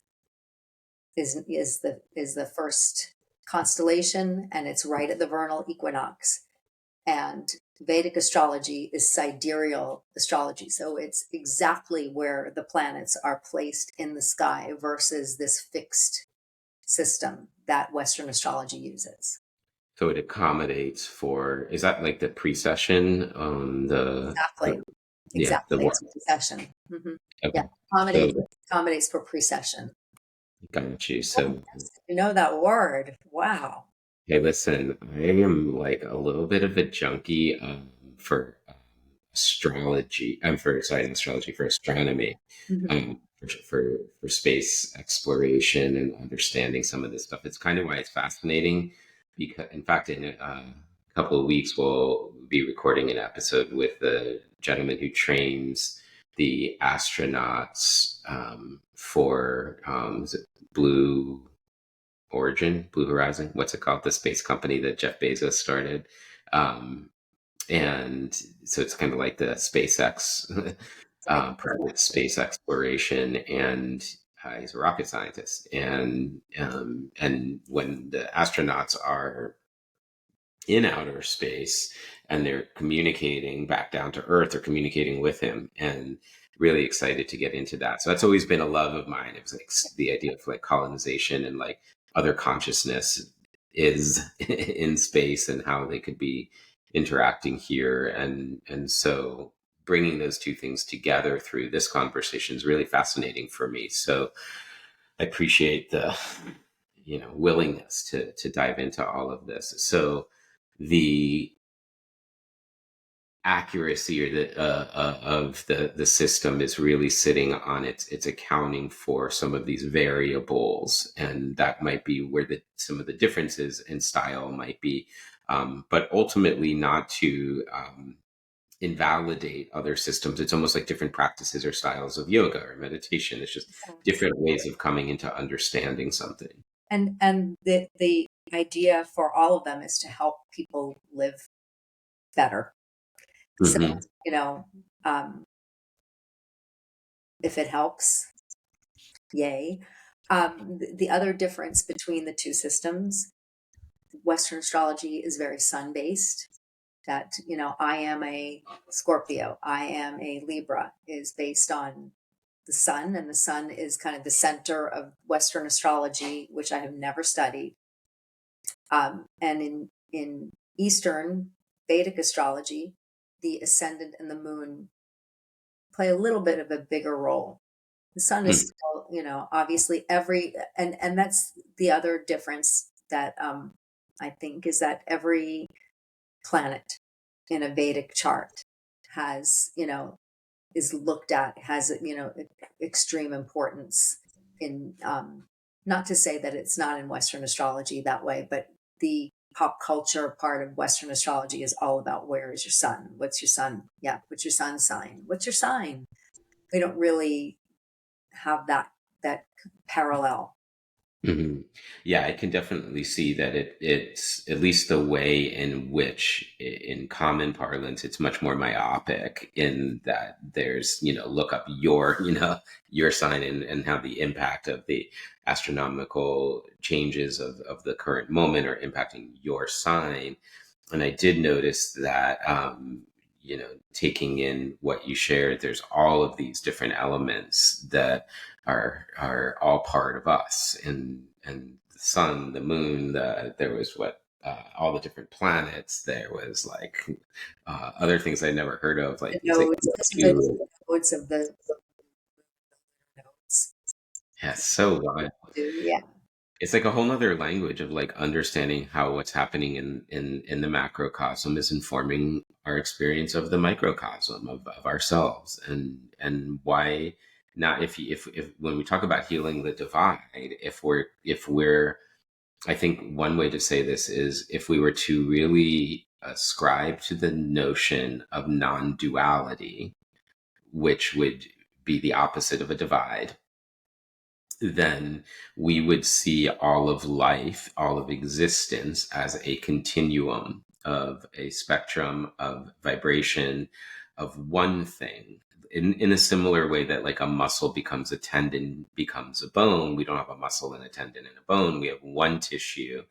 is the first constellation, and it's right at the vernal equinox. And Vedic astrology is sidereal astrology, so it's exactly where the planets are placed in the sky versus this fixed system that Western astrology uses. So it accommodates for, is that like the precession? Exactly, Yeah, the exactly. one. It's precession. Hmm. Yeah, Okay. So accommodates for precession. got you. Oh, So yes, you know that word. Wow. hey, listen, I am like a little bit of a junkie, for astrology. I'm for sorry, not astrology, for astronomy, Mhm. for space exploration and understanding some of this stuff. It's kind of why it's fascinating. Because, in fact, in a couple of weeks, we'll be recording an episode with the gentleman who trains the astronauts, for, is it Blue Horizon? What's it called? The space company that Jeff Bezos started. Um, and so it's kind of like the SpaceX, private space exploration, and he's a rocket scientist. And when the astronauts are in outer space and they're communicating back down to Earth or communicating with him, and really excited to get into that. So that's always been a love of mine. It was like the idea of like colonization and like other consciousness is in space and how they could be interacting here. And so bringing those two things together through this conversation is really fascinating for me. So I appreciate the, willingness to dive into all of this. So the accuracy or of the system is really sitting on it's accounting for some of these variables, and that might be where some of the differences in style might be, but ultimately not to, invalidate other systems. It's almost like different practices or styles of yoga or meditation. It's just different ways of coming into understanding something. And the idea for all of them is to help people live better. So, Hmm. you know, um, if it helps, yay. The other difference between the two systems, Western astrology is very sun based. That, I am a Scorpio, I am a Libra, is based on the sun, and the sun is kind of the center of Western astrology, which I have never studied. And in Eastern Vedic astrology, the ascendant and the moon play a little bit of a bigger role. The sun is Hmm. still, obviously and that's the other difference that I think is that every planet in a Vedic chart has, is looked at, has, extreme importance in, not to say that it's not in Western astrology that way, but the pop culture part of Western astrology is all about where is your sun? What's your sun? Yeah. What's your sun sign? What's your sign? We don't really have that parallel. Hmm. Yeah, I can definitely see that it's at least the way in which, in common parlance, it's much more myopic in that there's, look up your, your sign and how the impact of the astronomical changes of the current moment are impacting your sign. And I did notice that, taking in what you shared, there's all of these different elements that are all part of us, and the sun, the moon, there was all the different planets. There was like other things I never heard of, The like things like nodes, Neptune. the nodes of the nodes. Yeah, so wild. Yeah. It's like a whole nother language of like understanding how what's happening in the macrocosm is informing our experience of the microcosm of ourselves, and why not, if when we talk about healing the divide, if we're I think one way to say this is, if we were to really ascribe to the notion of non-duality, which would be the opposite of a divide, then we would see all of life, all of existence, as a continuum of a spectrum of vibration of one thing. In a similar way that like a muscle becomes a tendon, becomes a bone, we don't have a muscle and a tendon and a bone. We have one tissue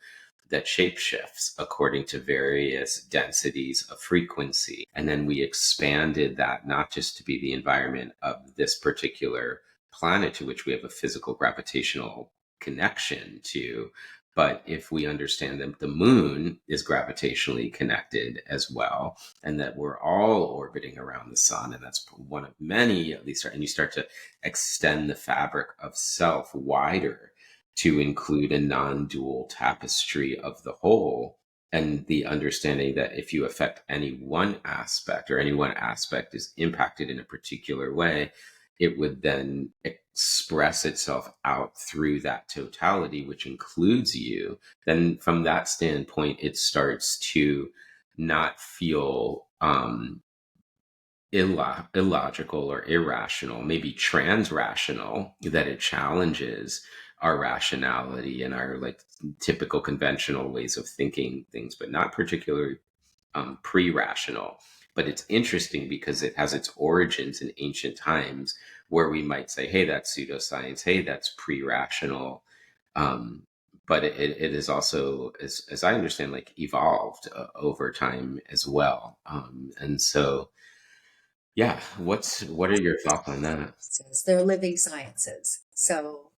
that shapeshifts according to various densities of frequency. And then we expanded that not just to be the environment of this particular planet to which we have a physical gravitational connection to, but if we understand that the moon is gravitationally connected as well, and that we're all orbiting around the sun, and that's one of many, at least, and you start to extend the fabric of self wider to include a non dual tapestry of the whole, and the understanding that if you affect any one aspect, or any one aspect is impacted in a particular way, it would then express itself out through that totality, which includes you. Then, from that standpoint, it starts to not feel illogical or irrational, maybe trans-rational, that it challenges our rationality and our like typical conventional ways of thinking things, but not particularly pre-rational. But it's interesting because it has its origins in ancient times, where we might say, hey, that's pseudoscience, hey, that's pre-rational. Um, but it is also, as I understand, like evolved over time as well. And so, yeah, what are your thoughts on that? Sciences. They're living sciences. So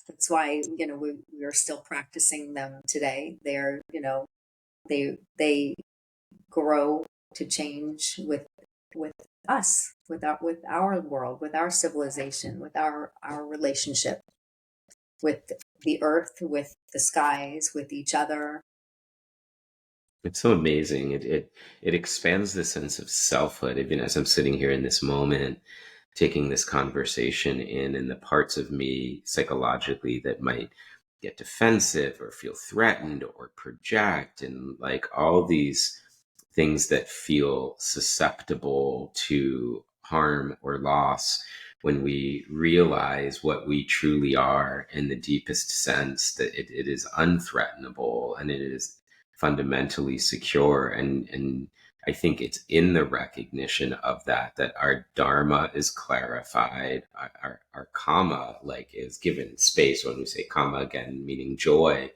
that's why, we are still practicing them today. They're, they grow to change with us, with our world, with our civilization, with our relationship with the earth, with the skies, with each other. It's so amazing. It expands the sense of selfhood. Even as I'm sitting here in this moment, taking this conversation in, and the parts of me psychologically that might get defensive or feel threatened or project, and like all these things that feel susceptible to harm or loss, when we realize what we truly are in the deepest sense, that it is unthreatenable and it is fundamentally secure, and I think it's in the recognition of that our dharma is clarified, our karma like is given space. When we say karma again, meaning joy,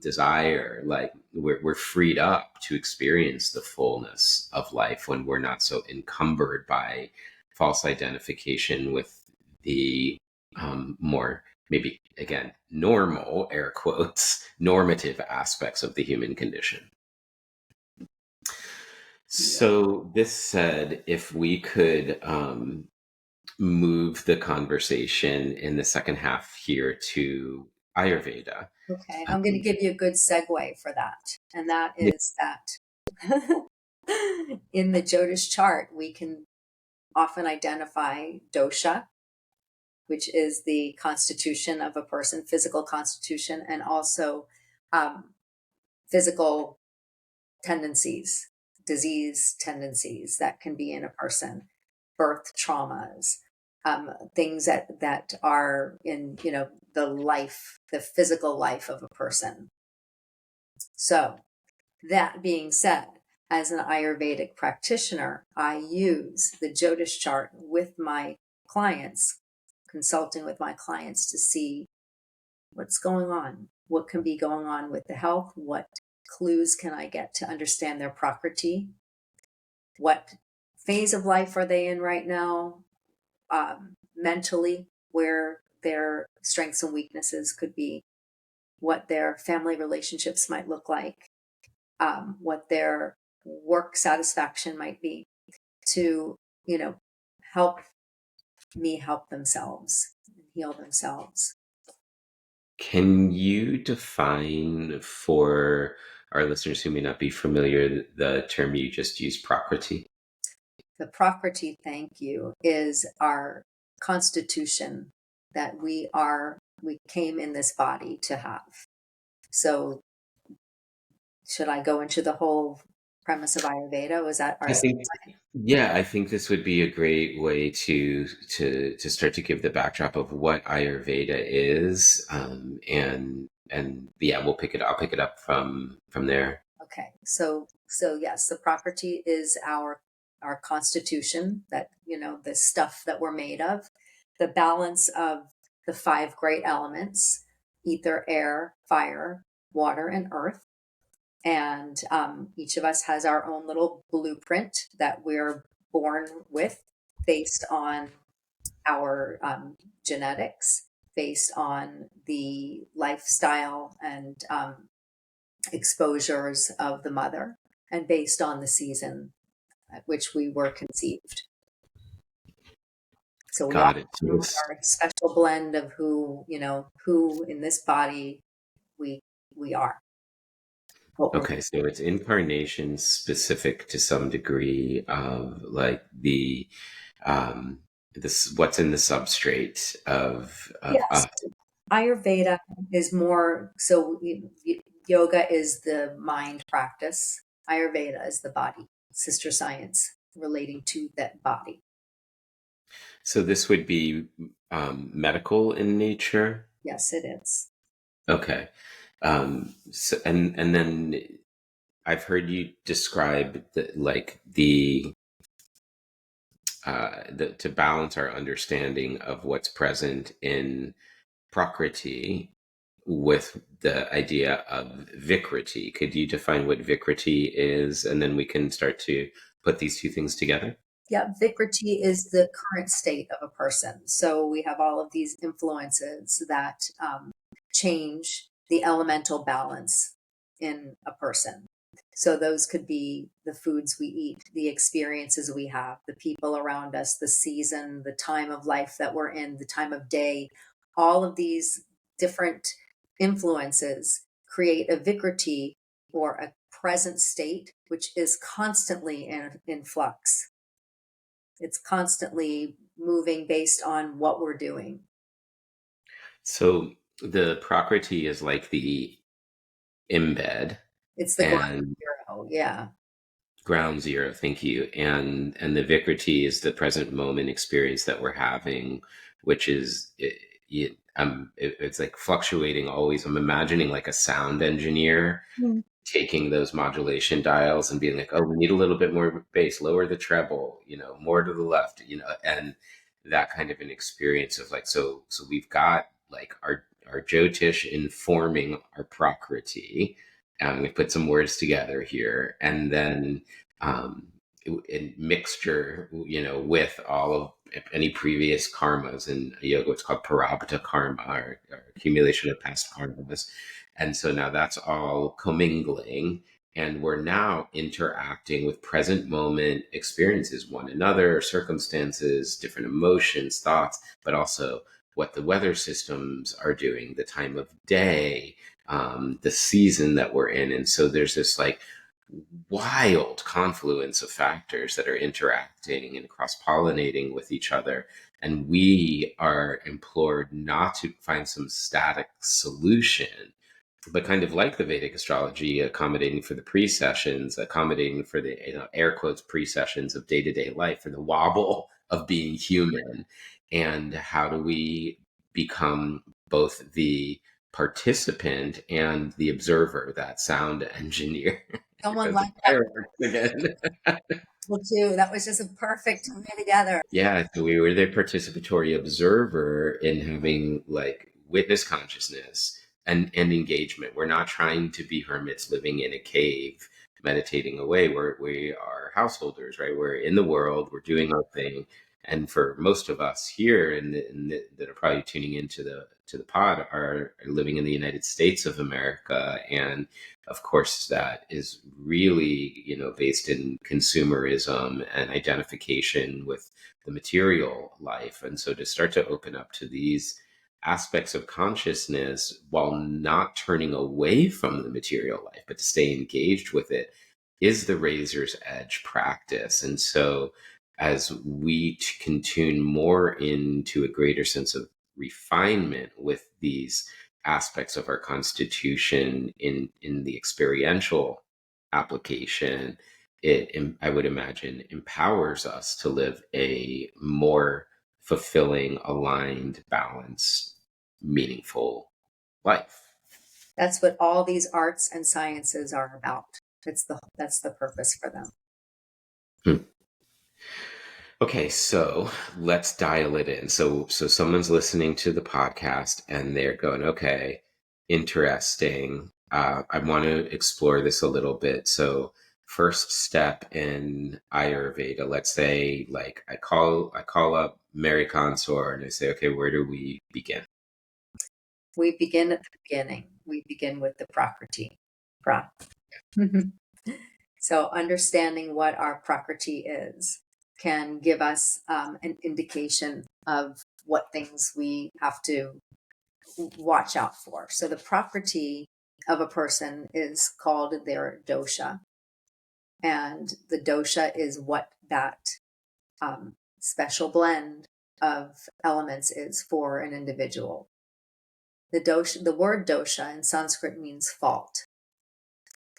desire, like we're freed up to experience the fullness of life when we're not so encumbered by false identification with the more maybe again normal air quotes normative aspects of the human condition. So this said, if we could move the conversation in the second half here to Ayurveda. Okay, I'm going to give you a good segue for that. And that Yeah. is that in the Jyotish chart, we can often identify dosha, which is the constitution of a person, physical constitution, and also physical tendencies, disease tendencies that can be in a person, birth traumas, things that are in the physical life of a person. So that being said, as an Ayurvedic practitioner, I use the Jyotish chart with my clients, consulting with my clients to see what's going on, what can be going on with the health, what clues can I get to understand their prakriti, what phase of life are they in right now, mentally, where their strengths and weaknesses could be, what their family relationships might look like, what their work satisfaction might be, to help me help themselves, heal themselves. Can you define for our listeners who may not be familiar the term you just used, prakriti? The prakriti, thank you, is our constitution that we came in this body to have. So should I go into the whole premise of Ayurveda? Was that our I think, yeah, I think this would be a great way to start to give the backdrop of what Ayurveda is, and yeah, I'll pick it up from there. Okay, so yes, the property is our constitution, that the stuff that we're made of, the balance of the five great elements: ether, air, fire, water, and earth. And each of us has our own little blueprint that we're born with, based on our genetics, based on the lifestyle and exposures of the mother, and based on the season at which we were conceived. So we all Got it. So are a special blend of who in this body we are. okay, so it's incarnation specific to some degree of like the this what's in the substrate of Yes, Ayurveda is more so. Yoga is the mind practice. Ayurveda is the body, sister science relating to that body. So this would be medical in nature. Yes, it is. Okay. So, and then I've heard you describe the to balance our understanding of what's present in prakriti with the idea of vikriti. Could you define what vikriti is, and then we can start to put these two things together? Yeah, Vikriti is the current state of a person. So we have all of these influences that change the elemental balance in a person. So those could be the foods we eat, the experiences we have, the people around us, the season, the time of life that we're in, the time of day. All of these different influences create a Vikriti, or a present state, which is constantly in flux. It's constantly moving based on what we're doing. So the prakriti is like the embed It's the ground and zero. Yeah. ground zero. Thank you. And the vikriti is the present moment experience that we're having, which is it's like fluctuating always. I'm imagining like a sound engineer taking those modulation dials and being like, oh, we need a little bit more bass, lower the treble, more to the left, and that kind of an experience of like, so we've got like our Jyotish informing our Prakriti. We put some words together here, and then in mixture, with all of any previous karmas in yoga, it's called parabhata karma, or accumulation of past karmas. And so now that's all commingling, and we're now interacting with present moment experiences, one another, circumstances, different emotions, thoughts, but also what the weather systems are doing, the time of day, the season that we're in. And so there's this like wild confluence of factors that are interacting and cross pollinating with each other. And we are implored not to find some static solution, but kind of like the Vedic astrology, accommodating for the pre-sessions, accommodating for the air quotes pre-sessions of day-to-day life, for the wobble of being human. And how do we become both the participant and the observer, that sound engineer? Someone Because the like that fireworks again. too. That was just a perfect time together. Yeah, so we were the participatory observer in having like witness consciousness and engagement. We're not trying to be hermits living in a cave, meditating away. We are householders, right? We're in the world, we're doing our thing. And for most of us here that are probably tuning into the pod are living in the United States of America. And of course, that is really, based in consumerism and identification with the material life. And so to start to open up to these aspects of consciousness while not turning away from the material life, but to stay engaged with it, is the razor's edge practice. And so as we can tune more into a greater sense of refinement with these aspects of our constitution in the experiential application, I would imagine, empowers us to live a more fulfilling, aligned, balanced, meaningful life. That's what all these arts and sciences are about. That's the purpose for them. Hmm. Okay, so let's dial it in. So someone's listening to the podcast and they're going, okay, interesting. I want to explore this a little bit. So first step in Ayurveda, let's say like I call up Meri Consor and I say, okay, where do we begin? We begin at the beginning. We begin with the Prakriti. So understanding what our Prakriti is can give us an indication of what things we have to watch out for. So the Prakriti of a person is called their dosha. And the dosha is what that special blend of elements is for an individual. The word dosha in Sanskrit means fault.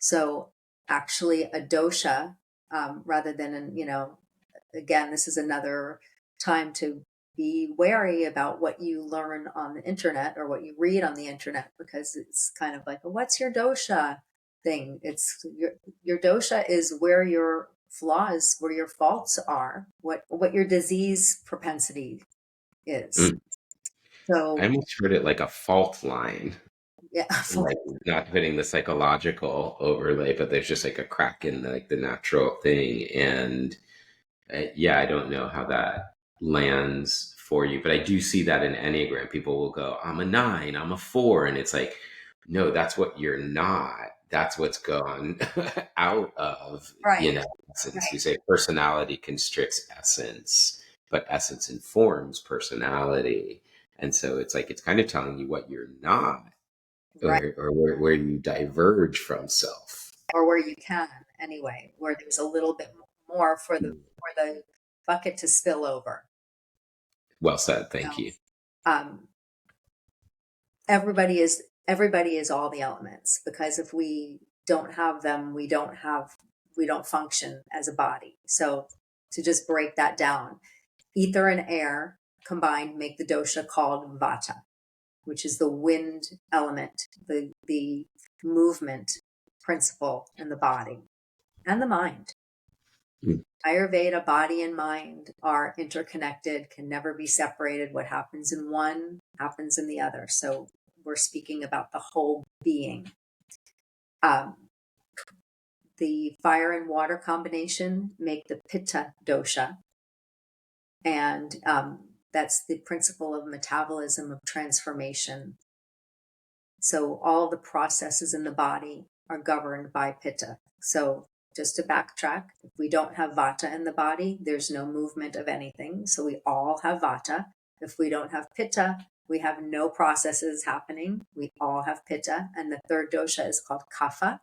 So actually a dosha, rather than, again, this is another time to be wary about what you learn on the internet or what you read on the internet, because it's kind of like, what's your dosha thing? It's your dosha is where your flaws, where your faults are, what your disease propensity is. Mm. I So almost heard it like a fault line, yeah, like not putting the psychological overlay, but there's just like a crack in like the natural thing. And yeah, I don't know how that lands for you, but I do see that in Enneagram. People will go, I'm a 9, I'm a 4. And it's like, no, that's what you're not. That's what's gone out of, right, essence. We right, say personality constricts essence, but essence informs personality. And so it's like, it's kind of telling you what you're not, right. or where you diverge from self. Or where you can anyway, where there's a little bit more for the bucket to spill over. Well said. You Thank know, you. um, everybody is all the elements, because if we don't have them, we don't function as a body. So to just break that down, ether and air combined make the dosha called vata, which is the wind element, the movement principle in the body and the mind. Mm. Ayurveda, body and mind are interconnected, can never be separated. What happens in one happens in the other. So we're speaking about the whole being. The fire and water combination make the pitta dosha. And that's the principle of metabolism, of transformation. So all the processes in the body are governed by pitta. So just to backtrack, if we don't have vata in the body, there's no movement of anything. So we all have vata. If we don't have pitta, we have no processes happening. We all have pitta. And the third dosha is called kapha.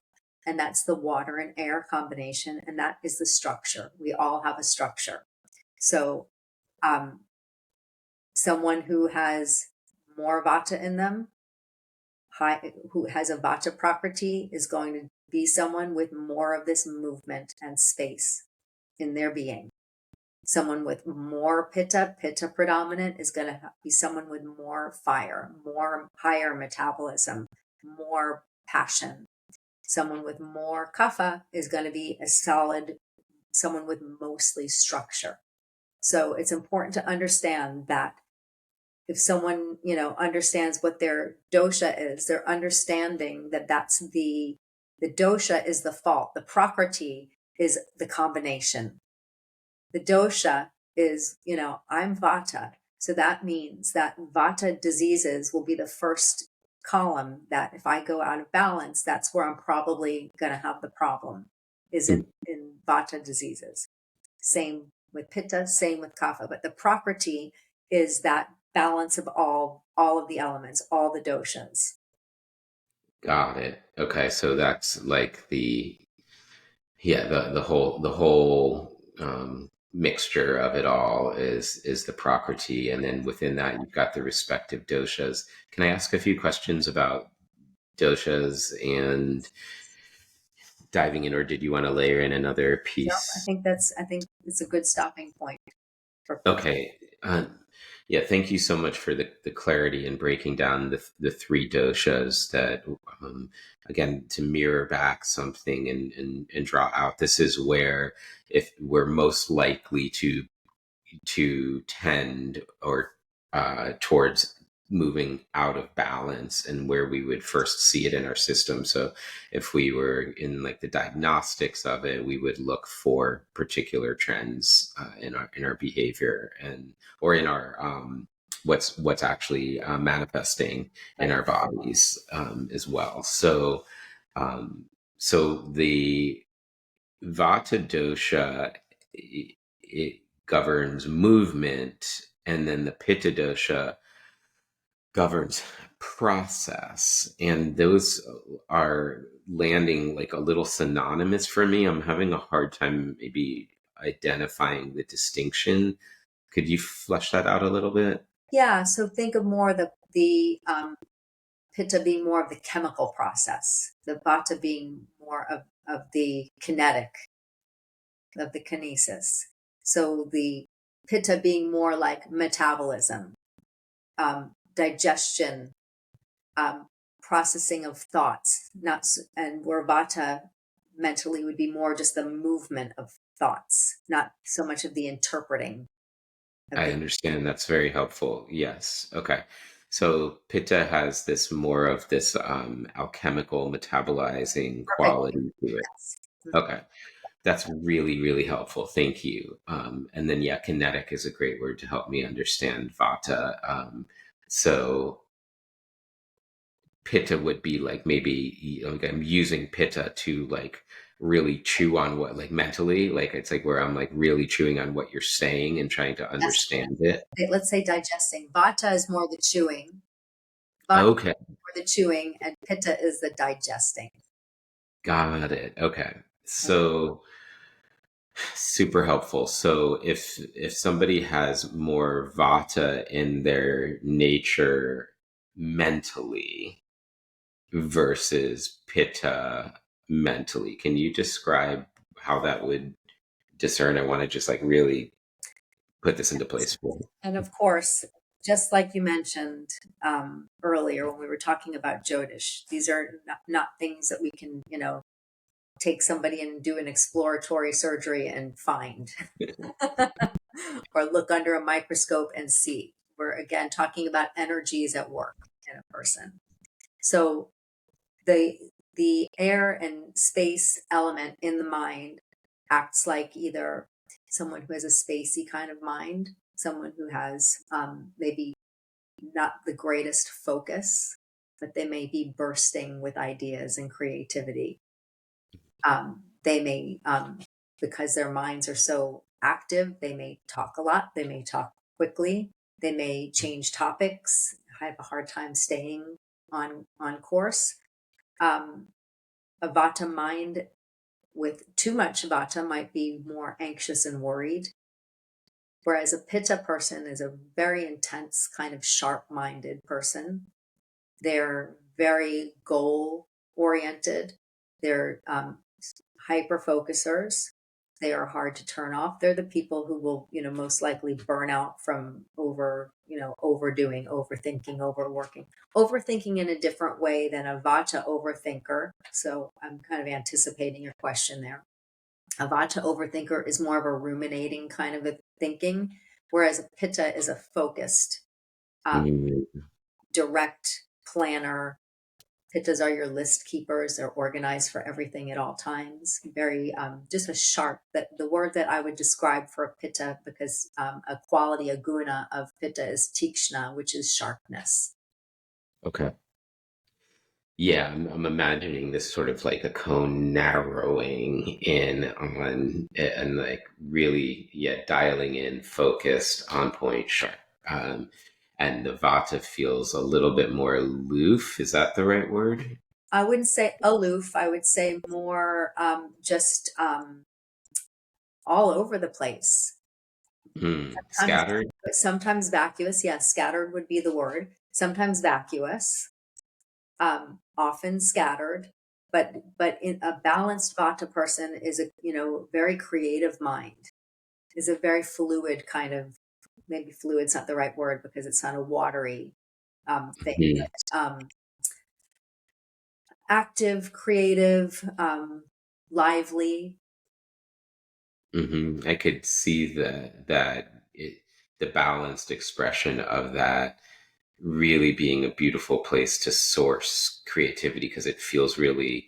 And that's the water and air combination. And that is the structure. We all have a structure. So someone who has more vata in them, who has a vata property, is going to be someone with more of this movement and space in their being. Someone with more pitta predominant, is going to be someone with more fire, more higher metabolism, more passion. Someone with more kapha is going to be someone with mostly structure. So it's important to understand that if someone, understands what their dosha is, they're understanding that that's the dosha is the fault. The prakriti is the combination. The dosha is, I'm vata. So that means that vata diseases will be the first column, that if I go out of balance, that's where I'm probably going to have the problem, is in vata diseases. Same with pitta, same with kapha. But the prakriti is that balance of all of the elements, all the doshas. Got it. Okay, so that's like the whole mixture of it all is the prakriti, and then within that you've got the respective doshas. Can I ask a few questions about doshas and diving in, or did you want to layer in another No, piece? I think it's a good stopping point for people. Okay. Yeah, thank you so much for the clarity and breaking down the three doshas that, again, to mirror back something and draw out. This is where, if we're most likely to tend or towards moving out of balance, and where we would first see it in our system. So if we were in like the diagnostics of it, we would look for particular trends in our behavior, and or in our what's actually manifesting in Right. our bodies, as well. So so the vata dosha, it governs movement, and then the pitta dosha governs process, and those are landing like a little synonymous for me. I'm having a hard time maybe identifying the distinction. Could you flesh that out a little bit? Yeah. So think of more the pitta being more of the chemical process, the vata being more of the kinetic, of the kinesis. So the pitta being more like metabolism, digestion, processing of thoughts, and where vata mentally would be more just the movement of thoughts, not so much of the interpreting of I the understand. That's very helpful. Yes. Okay. So pitta has this more of this alchemical metabolizing perfect. quality to it. Yes. Okay. That's really, really helpful. Thank you. And then, yeah, kinetic is a great word to help me understand vata. So pitta would be like, maybe like I'm using pitta to like really chew on what, like mentally, like it's like where I'm like really chewing on what you're saying and trying to Yes. understand it. Let's say digesting. Vata is more the chewing. Vata Okay. is more the chewing, and pitta is the digesting. Got it. Okay. Okay. So super helpful. So if somebody has more vata in their nature mentally versus pitta mentally, can you describe how that would discern? I want to just like really put this into place for you. And of course, just like you mentioned earlier when we were talking about Jyotish, these are not things that we can, take somebody and do an exploratory surgery and find, or look under a microscope and see. We're again talking about energies at work in a person. So the air and space element in the mind acts like either someone who has a spacey kind of mind, someone who has maybe not the greatest focus, but they may be bursting with ideas and creativity. They may, because their minds are so active, they may talk a lot, they may talk quickly, they may change topics, have a hard time staying on course. A vata mind with too much vata might be more anxious and worried, whereas a pitta person is a very intense, kind of sharp-minded person. They're very goal oriented. They're hyper focusers. They are hard to turn off. They're the people who will, most likely burn out from overdoing, overthinking, overworking. Overthinking in a different way than a vata overthinker. So I'm kind of anticipating your question there. A vata overthinker is more of a ruminating kind of a thinking, whereas a pitta is a focused, direct planner. Pittas are your list keepers. They're organized for everything at all times. Very, just a sharp, that the word that I would describe for a pitta, because a quality, a guna of pitta is tikshna, which is sharpness. Okay. Yeah, I'm imagining this sort of like a cone narrowing in on and like really, yeah, dialing in, focused, on point, sharp. Um, and the vata feels a little bit more aloof. Is that the right word? I wouldn't say aloof. I would say more just all over the place. Sometimes, Scattered. sometimes vacuous. Yes, scattered would be the word. Sometimes vacuous. Often scattered, but in a balanced vata person is a very creative mind, is a very fluid kind of, maybe fluid's not the right word because it's not a watery thing, Mhm. but active, creative, lively. I could see the balanced expression of that really being a beautiful place to source creativity because it feels really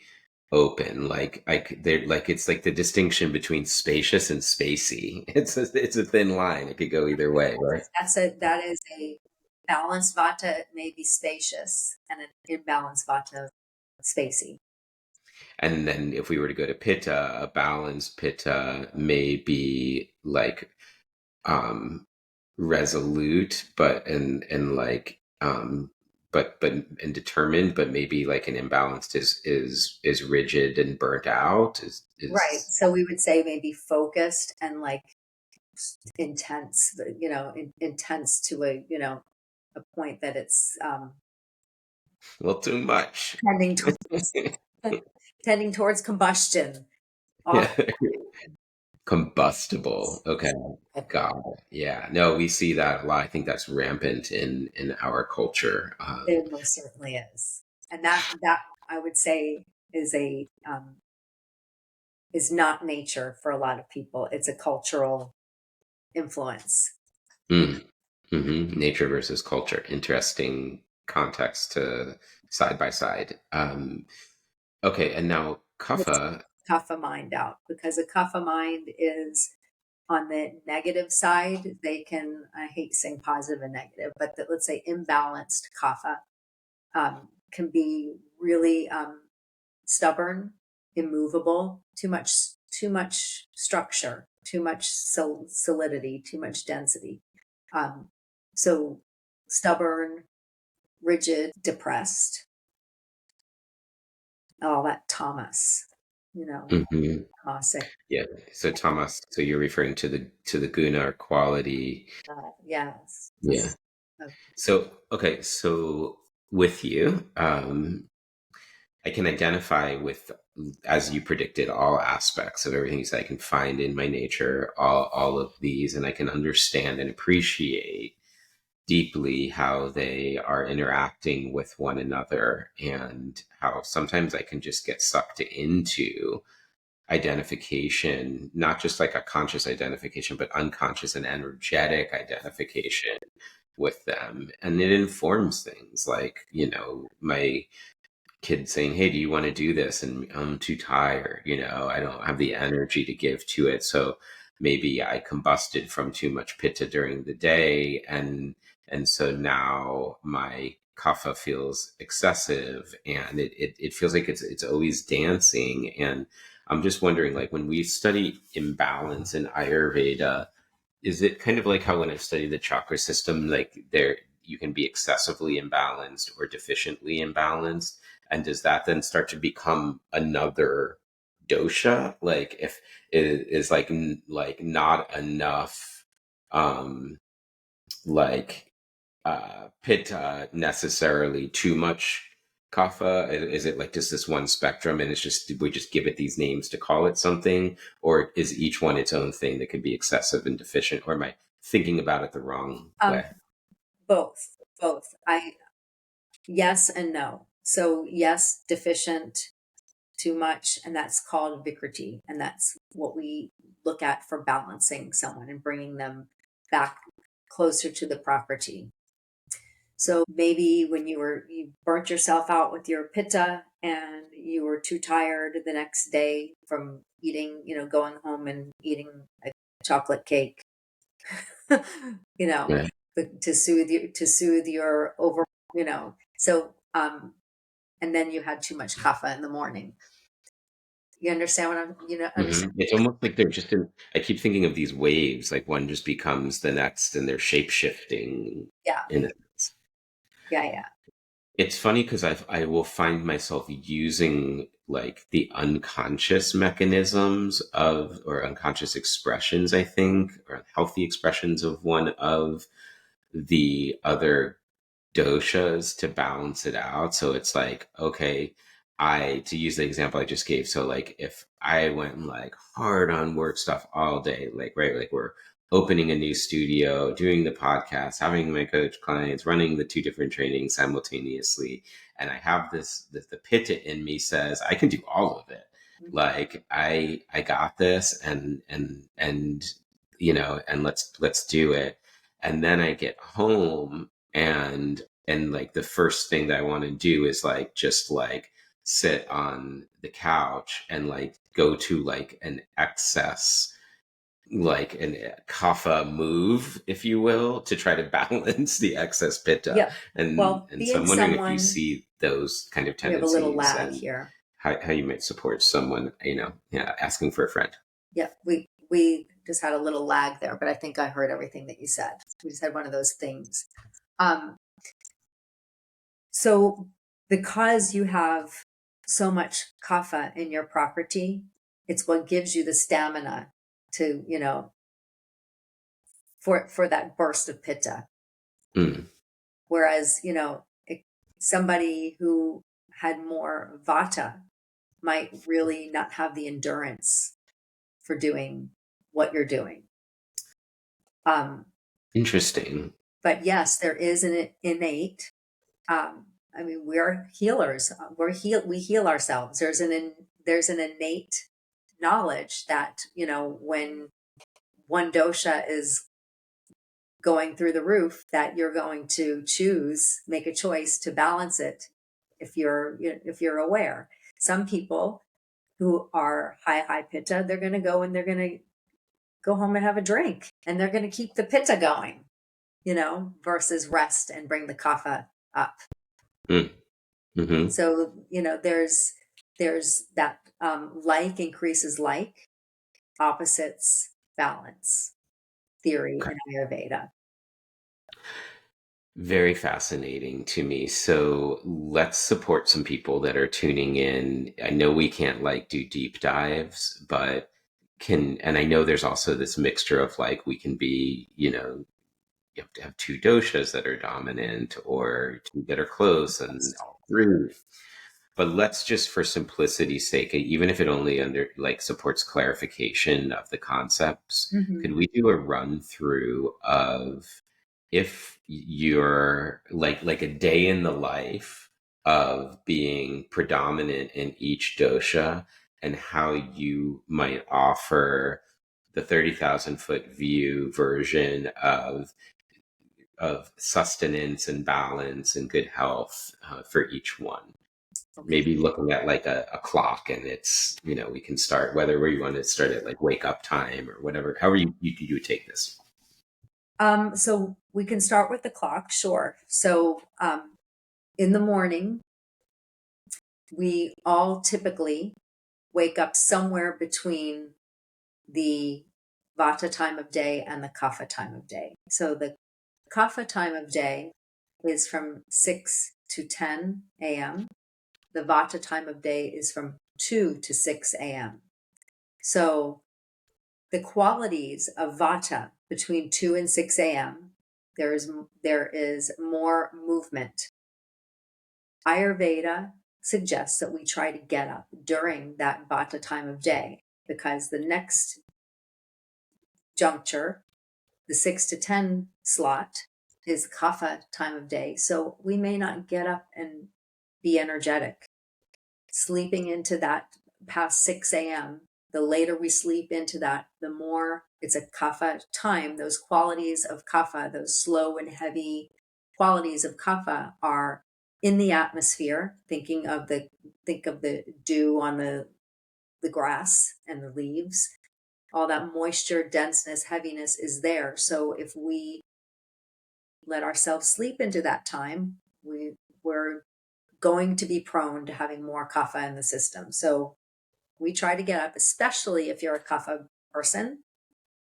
open. Like it's like the distinction between spacious and spacey. It's a thin line. It could go either way, right? That is a balanced vata may be spacious, and an imbalanced vata spacey. And then if we were to go to pitta, a balanced pitta may be like resolute but like but and determined, but maybe like an imbalanced is rigid and burnt out Right. is So we would say maybe focused and like intense, intense to a point that it's a little too much. tending towards tending towards combustion. Yeah. Off Combustible. Okay. Got it. Yeah. No, we see that a lot. I think that's rampant in our culture. it most certainly is, and that I would say is a is not nature for a lot of people. It's a cultural influence. Mm, nature versus culture. Interesting context to side by side. Okay, and now Let's kapha. kapha mind out, because a kapha mind is on the negative side. They can, I hate saying positive and negative, but let's say imbalanced kapha can be really stubborn, immovable, too much structure, too much solidity, too much density. Um, so stubborn, rigid, depressed, all that tamas, Hmm. tamasic. Yeah. So Thomas, so you're referring to the guna or quality. Yes. Yeah. So okay, so with you, I can identify with, as you predicted, all aspects of everything you said. I can find in my nature all of these, and I can understand and appreciate deeply how they are interacting with one another and how sometimes I can just get sucked into identification, not just like a conscious identification, but unconscious and energetic identification with them. And it informs things like, my kid saying, "Hey, do you want to do this?" And I'm too tired, I don't have the energy to give to it. So maybe I combusted from too much pitta during the day, and so now my kapha feels excessive, and it feels like it's always dancing. And I'm just wondering, like, when we study imbalance in Ayurveda, is it kind of like how when I study the chakra system, like there you can be excessively imbalanced or deficiently imbalanced, and does that then start to become another dosha? Like if it is like like not enough, um, like pitta necessarily too much kapha? Is it like just this one spectrum, and it's just we just give it these names to call it something, or is each one its own thing that could be excessive and deficient? Or am I thinking about it the wrong way? Both, both. Yes and no. So yes, deficient, too much, and that's called vikriti, and that's what we look at for balancing someone and bringing them back closer to the property. So maybe when you burnt yourself out with your pitta and you were too tired the next day from eating, going home and eating a chocolate cake, you know, Right. to soothe your over, so and then you had too much kapha in the morning. You understand what I'm, understand? It's almost like they're just in. I keep thinking of these waves, like one just becomes the next, and they're shape shifting. Yeah, In it, yeah, yeah. it's funny because I will find myself using like the unconscious mechanisms of or unconscious expressions, I think, or healthy expressions of one of the other doshas to balance it out. So it's like, okay, to use the example I just gave, so like if I went like hard on work stuff all day, like, right, like we're opening a new studio, doing the podcast, having my coach clients, running the two different trainings simultaneously, and I have this the pitta in me says I can do all of it. Mhm. Like I got this, and and let's do it. And then I get home, and like the first thing that I want to do is like just like sit on the couch and like go to like an excess, like an kapha move, if you will, to try to balance the excess pitta. Yeah. and Well, and so being I'm wondering if you someone, see those kind of we have a little tendencies, lag and here. how you might support someone, yeah, asking for a friend. Yeah, we just had a little lag there, but I think I heard everything that you said. We just had one of those things. Um, so because you have so much kapha in your property, it's what gives you the stamina to, for that burst of pitta. Mm, Whereas, somebody who had more vata might really not have the endurance for doing what you're doing. Um, interesting. but yes, there is an innate. I mean, we're healers. We heal ourselves. There's an innate knowledge that when one dosha is going through the roof, that you're going to make a choice to balance it if you're aware. Some people who are high pitta, they're going to go and they're going to go home and have a drink, and they're going to keep the pitta going, versus rest and bring the kapha up. Mm, hmm. So, there's that, like increases like, opposites balance theory Okay. in Ayurveda. Very fascinating to me. So let's support some people that are tuning in. I know we can't like do deep dives, but and I know there's also this mixture of like we can be, you have to have two doshas that are dominant or two that are close and all three. But let's just, for simplicity's sake, even if it only under like supports clarification of the concepts, Mm-hmm. could we do a run through of if you're like a day in the life of being predominant in each dosha, and how you might offer the 30,000-foot view version of sustenance and balance and good health for each one. Okay. Maybe looking at like a clock, and it's, we can start whether we want to start at like wake up time or whatever, however you would take this. So we can start with the clock, sure. So in the morning, we all typically wake up somewhere between the Vata time of day and the Kapha time of day. So the Kapha time of day is from 6 to 10 a.m. The Vata time of day is from 2 to 6 a.m. So the qualities of Vata between 2 and 6 a.m., there is more movement. Ayurveda suggests that we try to get up during that Vata time of day, because the next juncture, the 6 to 10 slot, is Kapha time of day. So we may not get up and be energetic. Sleeping into that past 6 a.m., the later we sleep into that, the more it's a Kapha time. Those qualities of Kapha, those slow and heavy qualities of Kapha, are in the atmosphere. Think of the dew on the grass and the leaves. All that moisture, denseness, heaviness is there. So if we let ourselves sleep into that time, we're going to be prone to having more kapha in the system. So we try to get up, especially if you're a kapha person,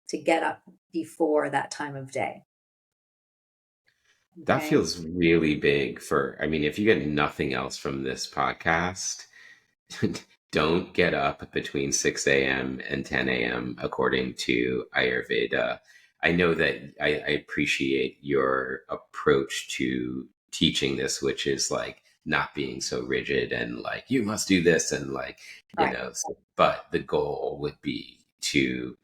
to get up before that time of day. That Okay. feels really big I mean, if you get nothing else from this podcast, don't get up between 6 a.m. and 10 a.m. according to Ayurveda. I know that I appreciate your approach to teaching this, which is like not being so rigid and like, you must do this and like, Right. but the goal would be to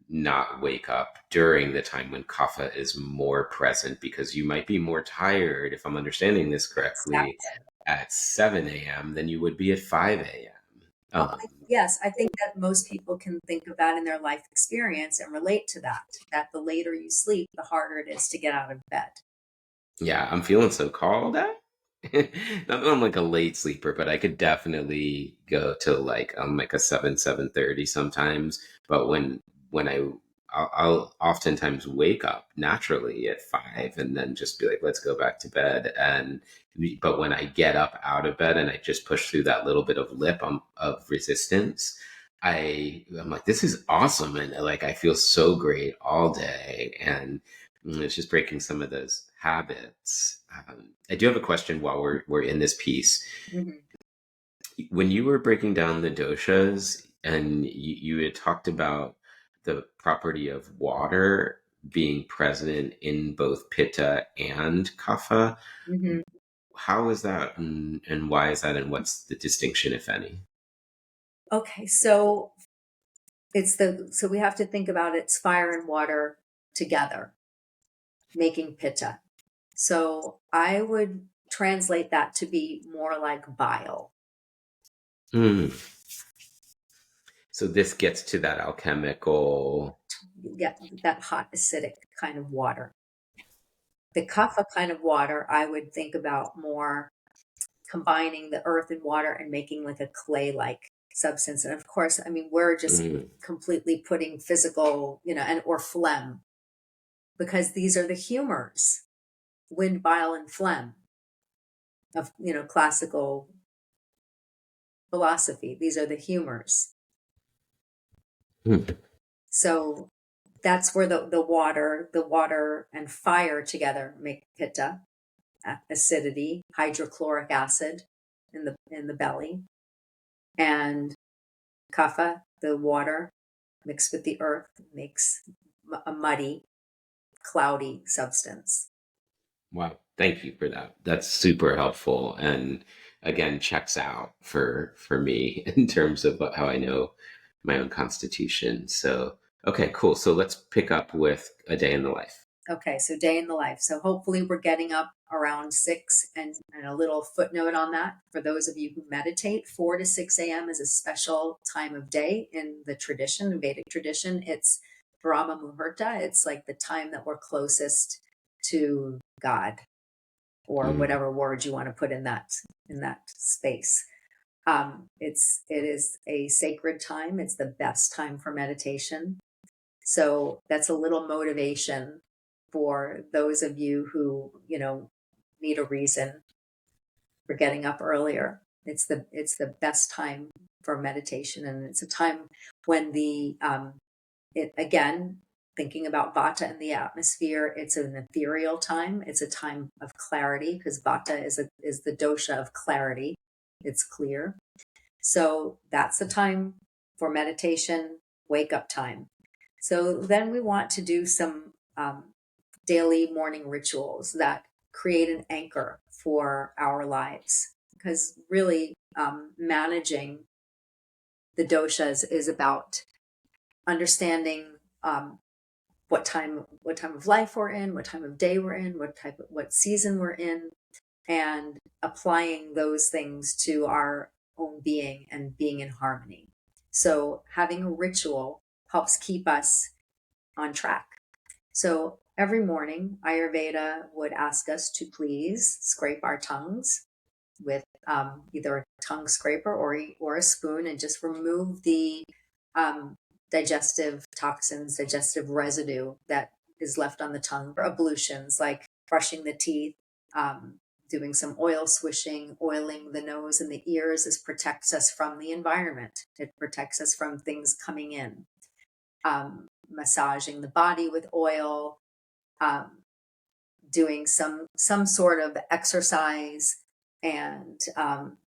not wake up during the time when kapha is more present, because you might be more tired, if I'm understanding this correctly, Exactly. at 7 a.m. than you would be at 5 a.m. Well, yes, I think that most people can think of that in their life experience and relate to that, that the later you sleep, the harder it is to get out of bed. Yeah, I'm feeling so called out. Not that I'm like a late sleeper, but I could definitely go to like like a 7:30 sometimes. But when I'll oftentimes wake up naturally at 5 and then just be like, let's go back to bed. But when I get up out of bed and I just push through that little bit of lip of resistance, I'm like, this is awesome, and like I feel so great all day, and it's just breaking some of those habits. I do have a question while we're in this piece. Mhm. When you were breaking down the doshas, and you had talked about the property of water being present in both pitta and kapha, Mhm. how is that, and why is that, and what's the distinction, if any? Okay, so so we have to think about it's fire and water together making pitta. So I would translate that to be more like bile. Hmm. So this gets to that alchemical. You get that hot acidic kind of water. The kapha kind of water, I would think about more combining the earth and water and making like a clay-like substance. And of course, I mean, we're just Mm, completely putting physical, and or phlegm, because these are the humors, wind, bile, and phlegm of, classical philosophy. These are the humors. mm, So that's where the water and fire together make pitta, acidity, hydrochloric acid in the belly, and kapha, the water mixed with the earth, makes a muddy, cloudy substance. wow, thank you for that. That's super helpful, and again checks out for me in terms of how I know my own constitution. So okay, cool. So let's pick up with a day in the life. Okay, so day in the life. So hopefully we're getting up around 6, and a little footnote on that. For those of you who meditate, 4 to 6 a.m. is a special time of day in the tradition, the Vedic tradition. It's Brahma Muhurta. It's like the time that we're closest to God, or Mm. whatever word you want to put in that space. It is a sacred time. It's the best time for meditation. So that's a little motivation for those of you who, need a reason for getting up earlier. It's the best time for meditation, and it's a time when it again, thinking about Vata and the atmosphere, it's an ethereal time. It's a time of clarity, because Vata is the dosha of clarity. It's clear. So that's the time for meditation, wake up time. So then we want to do some daily morning rituals that create an anchor for our lives. Because really, managing the doshas is about understanding what time of life we're in, what time of day we're in, what season we're in, and applying those things to our own being and being in harmony. So having a ritual helps keep us on track. So every morning, Ayurveda would ask us to please scrape our tongues with either a tongue scraper or a spoon, and just remove the um, digestive toxins, digestive residue that is left on the tongue. Or ablutions like brushing the teeth, doing some oil swishing, oiling the nose and the ears. This protects us from the environment. It protects us from things coming in. Massaging the body with oil, doing some sort of exercise, and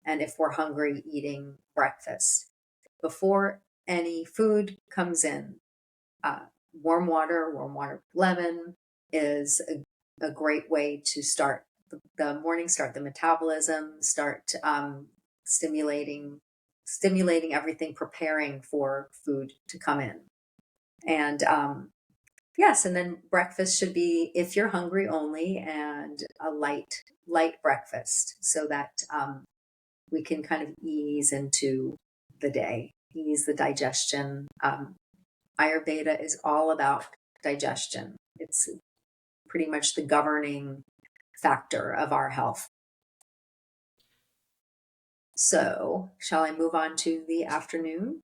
if we're hungry, eating breakfast before any food comes in. Uh, warm water with lemon is a great way to start the morning, start the metabolism, start stimulating everything, preparing for food to come in. And yes, and then breakfast should be, if you're hungry, only, and a light breakfast, so that we can kind of ease into the day, ease the digestion. Ayurveda is all about digestion. It's pretty much the governing factor of our health. So, shall I move on to the afternoon?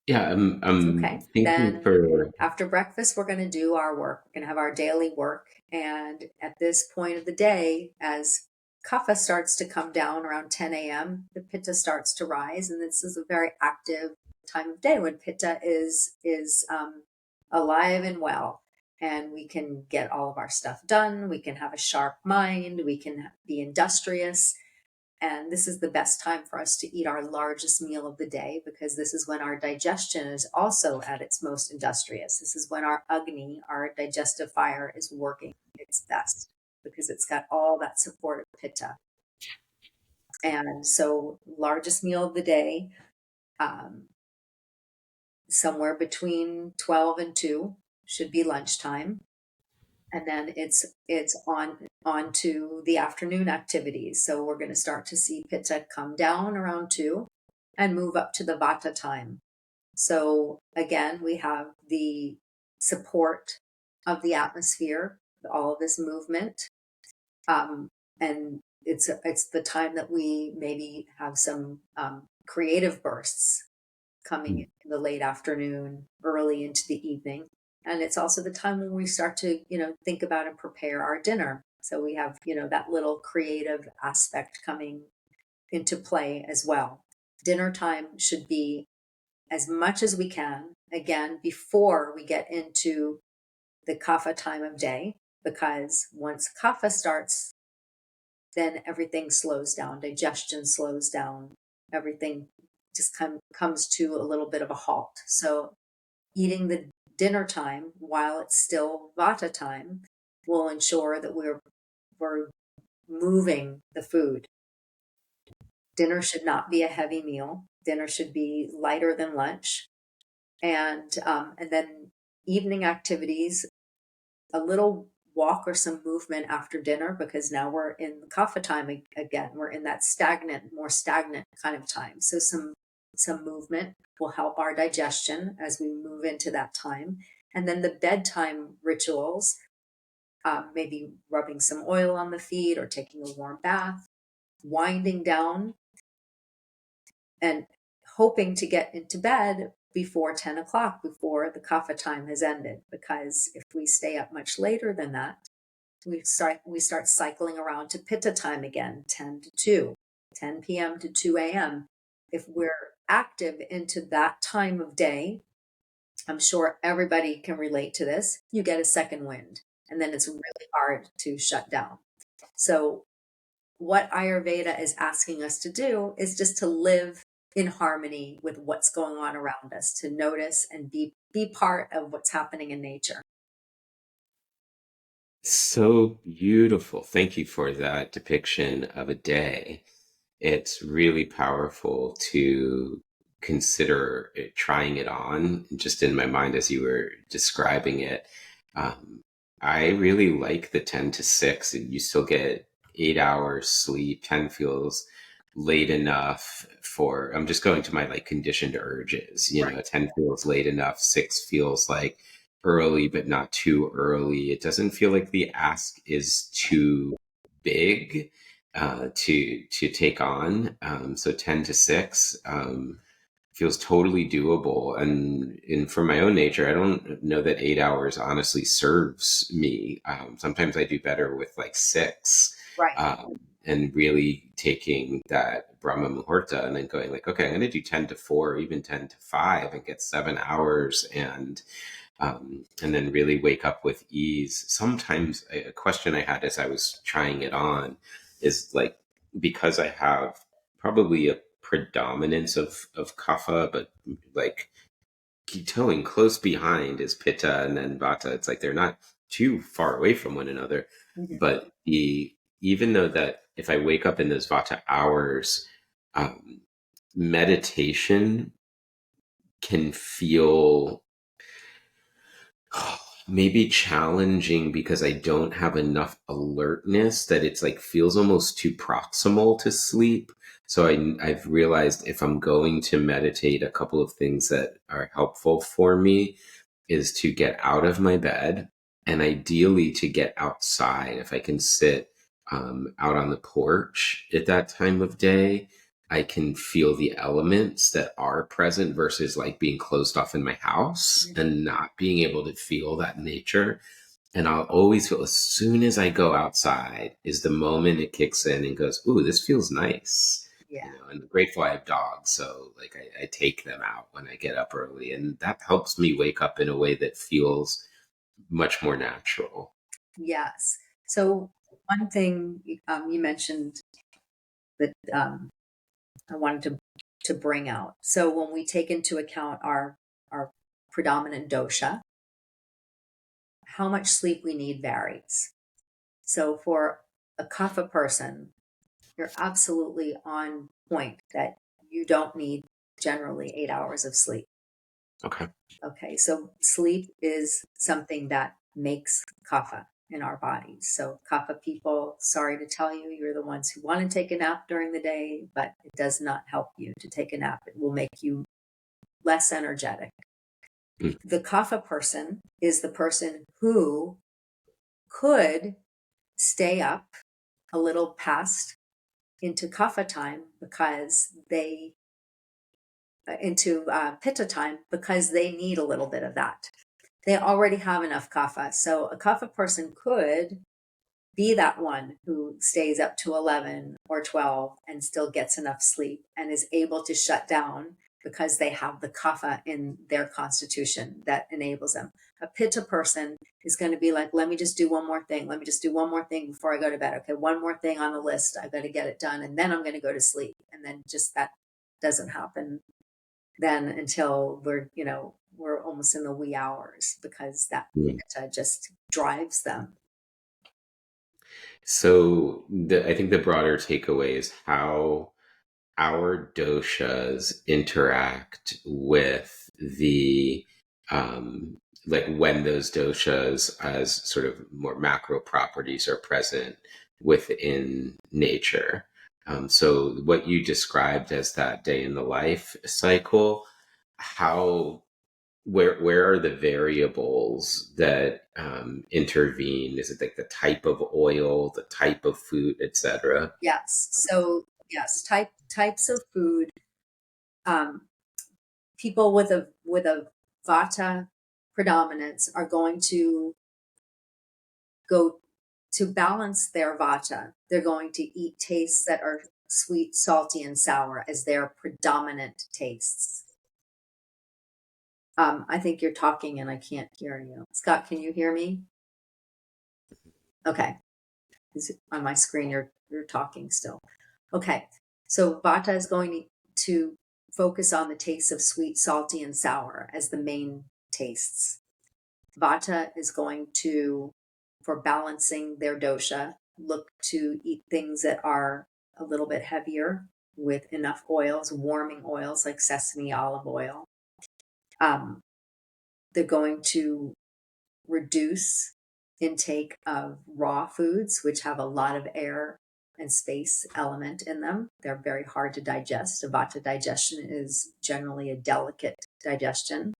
Yeah, I'm Okay. thinking Then for after breakfast, we're going to do our work. We're going to have our daily work. And at this point of the day, as kapha starts to come down around 10 a.m., the pitta starts to rise. And this is a very active time of day when pitta is alive and well. And we can get all of our stuff done. We can have a sharp mind. We can be industrious. And this is the best time for us to eat our largest meal of the day, because this is when our digestion is also at its most industrious. This is when our Agni, our digestive fire, is working its best, because it's got all that support of Pitta. And so, largest meal of the day, somewhere between 12 and 2 should be lunchtime. And then it's on to the afternoon activities. So we're going to start to see pitta come down around 2 and move up to the vata time. So again, we have the support of the atmosphere, all of this movement, and it's the time that we maybe have some creative bursts coming in the late afternoon, early into the evening. And it's also the time when we start to, think about and prepare our dinner. So we have, that little creative aspect coming into play as well. Dinner time should be as much as we can, again, before we get into the kapha time of day, because once kapha starts, then everything slows down, digestion slows down, everything just comes to a little bit of a halt. So eating the dinner time while it's still vata time will ensure that we're moving the food. Dinner should not be a heavy meal. Dinner should be lighter than lunch, and then evening activities, a little walk or some movement after dinner, because now we're in the kapha time again. We're in that more stagnant kind of time. So some movement will help our digestion as we move into that time. And then the bedtime rituals, maybe rubbing some oil on the feet or taking a warm bath, winding down, and hoping to get into bed before 10 o'clock, before the kapha time has ended. Because if we stay up much later than that, we start cycling around to pitta time again, 10 to 2, 10 p.m. to 2 a.m. If we're active into that time of day, I'm sure everybody can relate to this, you get a second wind, and then it's really hard to shut down. So what Ayurveda is asking us to do is just to live in harmony with what's going on around us, to notice and be part of what's happening in nature. So beautiful. Thank you for that depiction of a day. It's really powerful to consider trying it on just in my mind as you were describing it. Um, I really like the 10 to 6, and you still get 8 hours sleep. 10 feels late enough for, I'm just going to my like conditioned urges, you know, Right. 10 feels late enough. 6 feels like early, but not too early. It doesn't feel like the ask is too big to take on. So 10 to 6 feels totally doable. And for my own nature, I don't know that 8 hours honestly serves me. Sometimes I do better with like 6, Right. and really taking that Brahma Muhurta and then going like, okay, I'm going to do 10 to 4, or even 10 to 5 and get 7 hours, and then really wake up with ease. Sometimes a question I had as I was trying it on is like, because I have probably a predominance of kapha, but like towing close behind is pitta and then vata. It's like they're not too far away from one another. Mhm. But even though that if I wake up in those vata hours, um, meditation can feel maybe challenging because I don't have enough alertness, that it's like feels almost too proximal to sleep. So I've realized if I'm going to meditate, a couple of things that are helpful for me is to get out of my bed, and ideally to get outside. If I can sit out on the porch at that time of day, I can feel the elements that are present versus like being closed off in my house Mhm. and not being able to feel that nature. And I'll always feel, as soon as I go outside is the moment it kicks in and goes, ooh, this feels nice. Yeah. You know, and grateful I have dogs. So like I take them out when I get up early, and that helps me wake up in a way that feels much more natural. Yes. So one thing you mentioned that I wanted to bring out. So when we take into account our predominant dosha, how much sleep we need varies. So for a kapha person, you're absolutely on point that you don't need generally 8 hours of sleep. Okay. Okay, so sleep is something that makes kapha in our bodies. So kapha people, sorry to tell you, you're the ones who want to take a nap during the day, but it does not help you to take a nap. It will make you less energetic. Mm. The kapha person is the person who could stay up a little past into kapha time because they into pitta time because they need a little bit of that. They already have enough kapha. So a kapha person could be that one who stays up to 11 or 12 and still gets enough sleep and is able to shut down because they have the kapha in their constitution that enables them. A pitta person is going to be like, let me just do one more thing. Let me just do one more thing before I go to bed. Okay, one more thing on the list. I've got to get it done. And then I'm going to go to sleep. And then just that doesn't happen then until we're almost in the wee hours because that Mm. pitta just drives them. So I think the broader takeaway is how our doshas interact with the um, like when those doshas as sort of more macro properties are present within nature. So what you described as that day in the life cycle, how where are the variables that intervene? Is it like the type of oil, the type of food, etc.? Yes. So yes, types of food. Um, People with a vata predominance are going to go to balance their vata. They're going to eat tastes that are sweet, salty, and sour as their predominant tastes. I think you're talking and I can't hear you. Scott, can you hear me? Okay. On my screen, you're talking still. Okay. So vata is going to focus on the tastes of sweet, salty, and sour as the main tastes. Vata is going to, for balancing their dosha, look to eat things that are a little bit heavier with enough oils, warming oils like sesame, olive oil. They're going to reduce intake of raw foods, which have a lot of air and space element in them. They're very hard to digest. A vata digestion is generally a delicate digestion.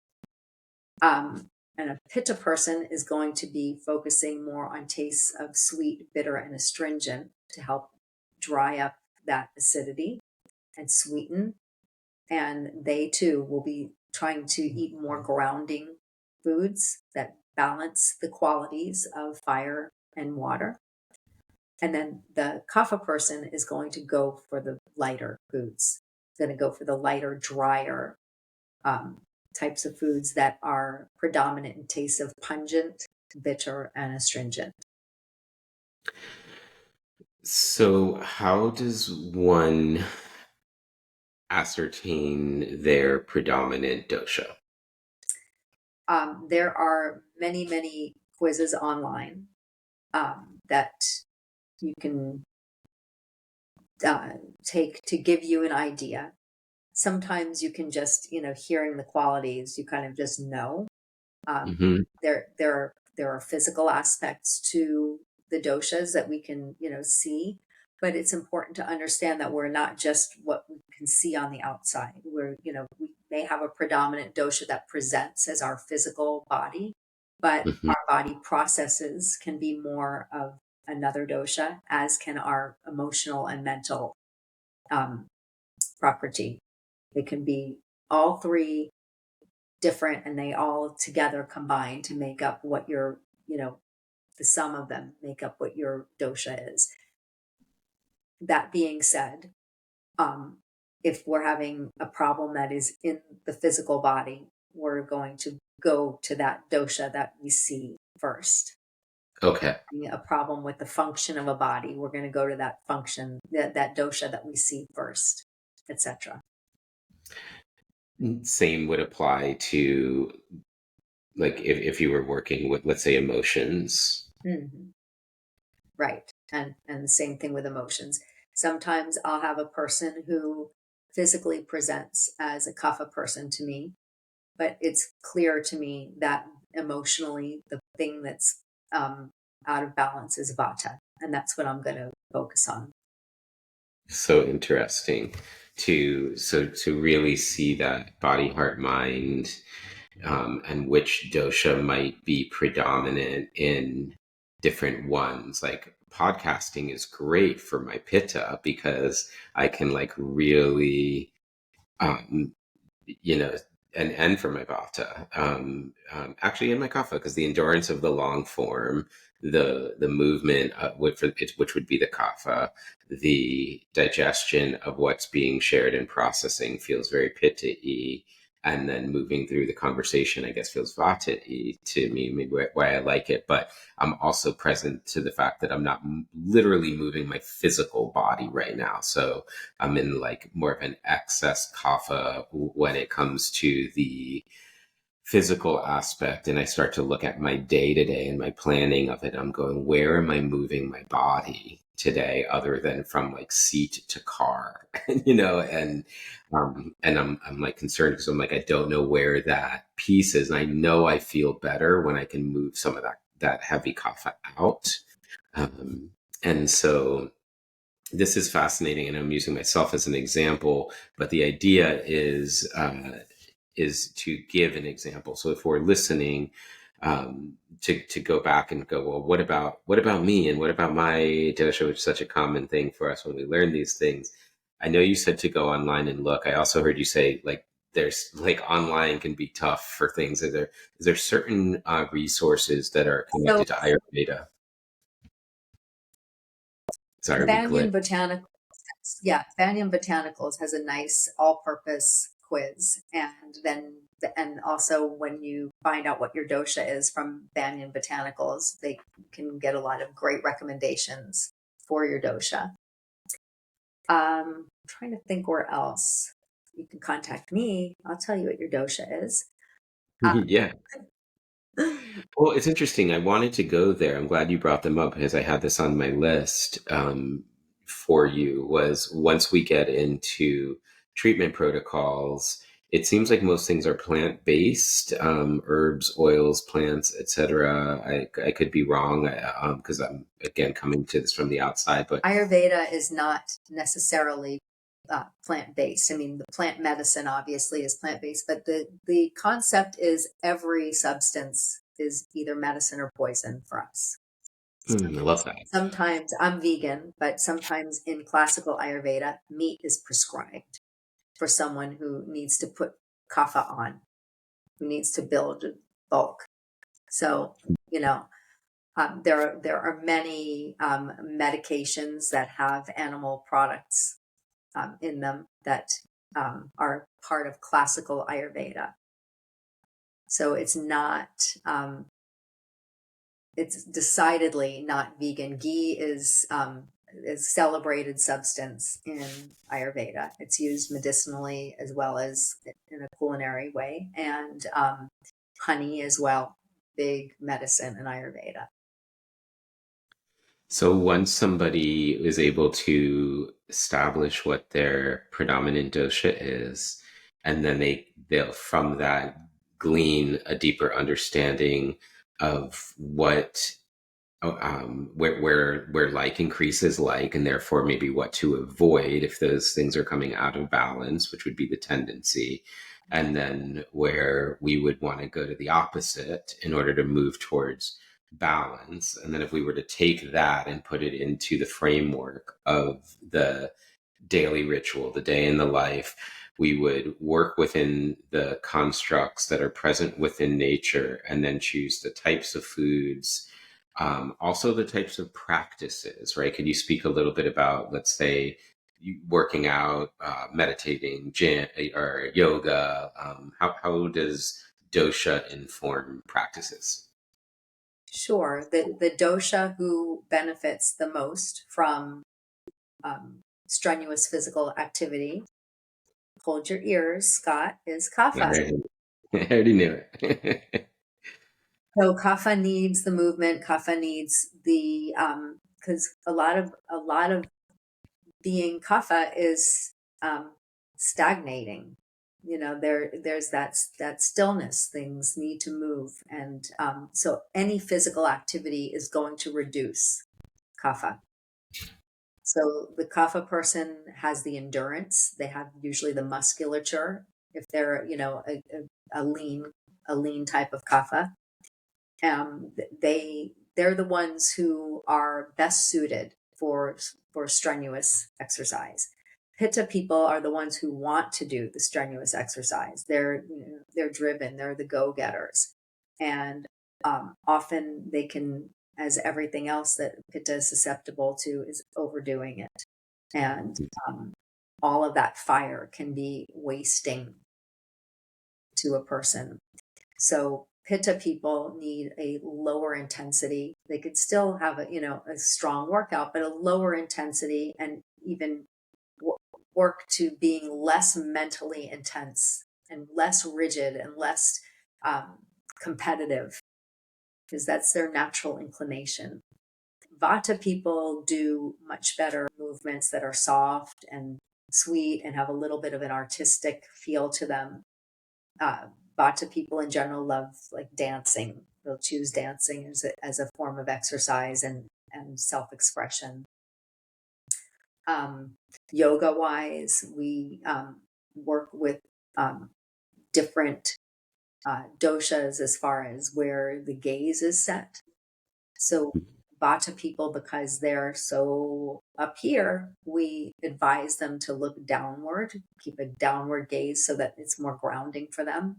And a pitta person is going to be focusing more on tastes of sweet, bitter, and astringent to help dry up that acidity and sweeten. And they too will be trying to eat more grounding foods that balance the qualities of fire and water. And then the kapha person is going to go for the lighter foods, going to go for the lighter, drier types of foods that are predominant in tastes of pungent, bitter, and astringent. So how does one ascertain their predominant dosha? There are many, many quizzes online that you can take to give you an idea. Sometimes you can just, hearing the qualities, you kind of just know. Hmm. There are physical aspects to the doshas that we can, see, but it's important to understand that we're not just what we can see on the outside. We may have a predominant dosha that presents as our physical body, but Hmm. our body processes can be more of another dosha, as can our emotional and mental um, property. It can be all three different, and they all together combine to make up what your, the sum of them make up what your dosha is. That being said, um, if we're having a problem that is in the physical body, we're going to go to that dosha that we see first. Okay. A problem with the function of a body, we're going to go to that function, that dosha that we see first, etc. Same would apply to like if you were working with, let's say, emotions. Mm-hmm. Right. And the same thing with emotions. Sometimes I'll have a person who physically presents as a kapha person to me, but it's clear to me that emotionally the thing that's out of balance is vata, and that's what I'm going to focus on. So interesting to really see that body, heart, mind, and which dosha might be predominant in different ones. Like podcasting is great for my pitta because I can like really, um, you know, and for my vata, actually in my kapha, because the endurance of the long form, the movement, which would be the kapha, the digestion of what's being shared and processing feels very pitta-y, and then moving through the conversation, I guess, feels vata-y to me, maybe why I like it. But I'm also present to the fact that I'm not literally moving my physical body right now, so I'm in like more of an excess kapha when it comes to the physical aspect. And I start to look at my day to day and my planning of it. I'm going, where am I moving my body? today other than from like seat to car, you know, and I'm like concerned because I'm like, I don't know where that piece is. And I know I feel better when I can move some of that heavy kapha out. Um, and so this is fascinating, and I'm using myself as an example, but the idea is to give an example. So if we're listening, to go back and go, well, what about me, and what about my dosha, which is such a common thing for us when we learn these things. I know you said to go online and look. I also heard you say like there's like online can be tough for things. Is there certain resources that are So connected to Ayurveda? Sorry, we Banyan glitched. Botanicals, yeah, Banyan Botanicals has a nice all-purpose quiz, and also when you find out what your dosha is from Banyan Botanicals, they can get a lot of great recommendations for your dosha. I'm trying to think where else you can contact me. I'll tell you what your dosha is. Yeah. Well, it's interesting. I wanted to go there. I'm glad you brought them up because I had this on my list for you. Was once we get into treatment protocols, it seems like most things are plant based, herbs, oils, plants, etc. I could be wrong because I'm again coming to this from the outside, but Ayurveda is not necessarily plant-based. I mean, the plant medicine obviously is plant-based, but the concept is every substance is either medicine or poison for us. I love that. Sometimes I'm vegan, but sometimes in classical Ayurveda, meat is prescribed for someone who needs to put kapha on, who needs to build bulk. So, you know, there are many medications that have animal products in them that are part of classical Ayurveda. So it's decidedly not vegan. Ghee is celebrated substance in Ayurveda. It's used medicinally as well as in a culinary way, and honey as well, big medicine in Ayurveda. So once somebody is able to establish what their predominant dosha is, and then they'll from that glean a deeper understanding of what where like increases like, and therefore maybe what to avoid if those things are coming out of balance, which would be the tendency, and then where we would want to go to the opposite in order to move towards balance. And then if we were to take that and put it into the framework of the daily ritual, the day in the life, we would work within the constructs that are present within nature and then choose the types of foods, also the types of practices, right? Could you speak a little bit about, let's say, working out, meditating, or yoga? How does dosha inform practices? Sure, the dosha who benefits the most from strenuous physical activity, hold your ears, Scott, is I kapha. already, I already knew it. So kapha needs the movement. Kapha needs the because a lot of being kapha is stagnating. You know, there's that stillness. Things need to move, and so any physical activity is going to reduce kapha. So the kapha person has the endurance. They have usually the musculature. If they're, you know, a lean type of kapha, they're the ones who are best suited for strenuous exercise. Pitta people are the ones who want to do the strenuous exercise. They're driven. They're the go-getters, and often they can, as everything else that Pitta is susceptible to, is overdoing it, and all of that fire can be wasting to a person. So Pitta people need a lower intensity. They could still have a strong workout, but a lower intensity, and even work to being less mentally intense and less rigid and less competitive, because that's their natural inclination. Vata people do much better movements that are soft and sweet and have a little bit of an artistic feel to them. Vata people in general love like dancing. They'll choose dancing as a form of exercise and self-expression. Yoga wise, we work with different doshas as far as where the gaze is set. So Vata people, because they're so up here, we advise them to look downward, keep a downward gaze so that it's more grounding for them.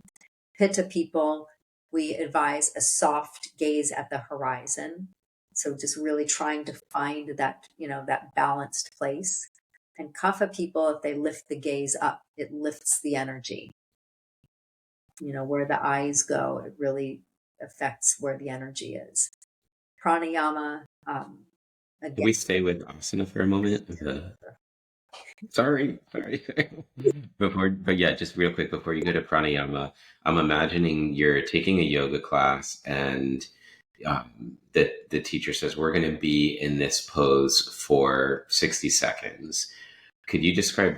Pitta people, we advise a soft gaze at the horizon. So just really trying to find that, that balanced place. And Kapha people, if they lift the gaze up, it lifts the energy. Where the eyes go, it really affects where the energy is. Pranayama, Can again. we stay with asana for a moment? Sorry. But yeah, just real quick before you go to pranayama, I'm imagining you're taking a yoga class and the teacher says we're going to be in this pose for 60 seconds. Could you describe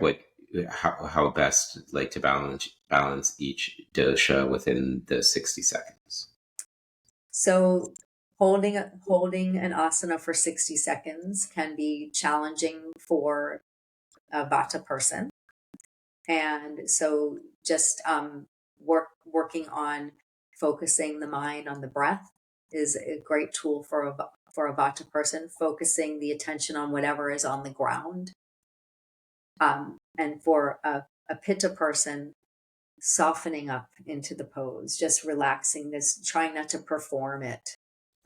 how best like to balance each dosha within the 60 seconds? So holding an asana for 60 seconds can be challenging for a Vata person. And so just working on focusing the mind on the breath is a great tool for a Vata person, focusing the attention on whatever is on the ground. And for a Pitta person, softening up into the pose, just relaxing this, trying not to perform it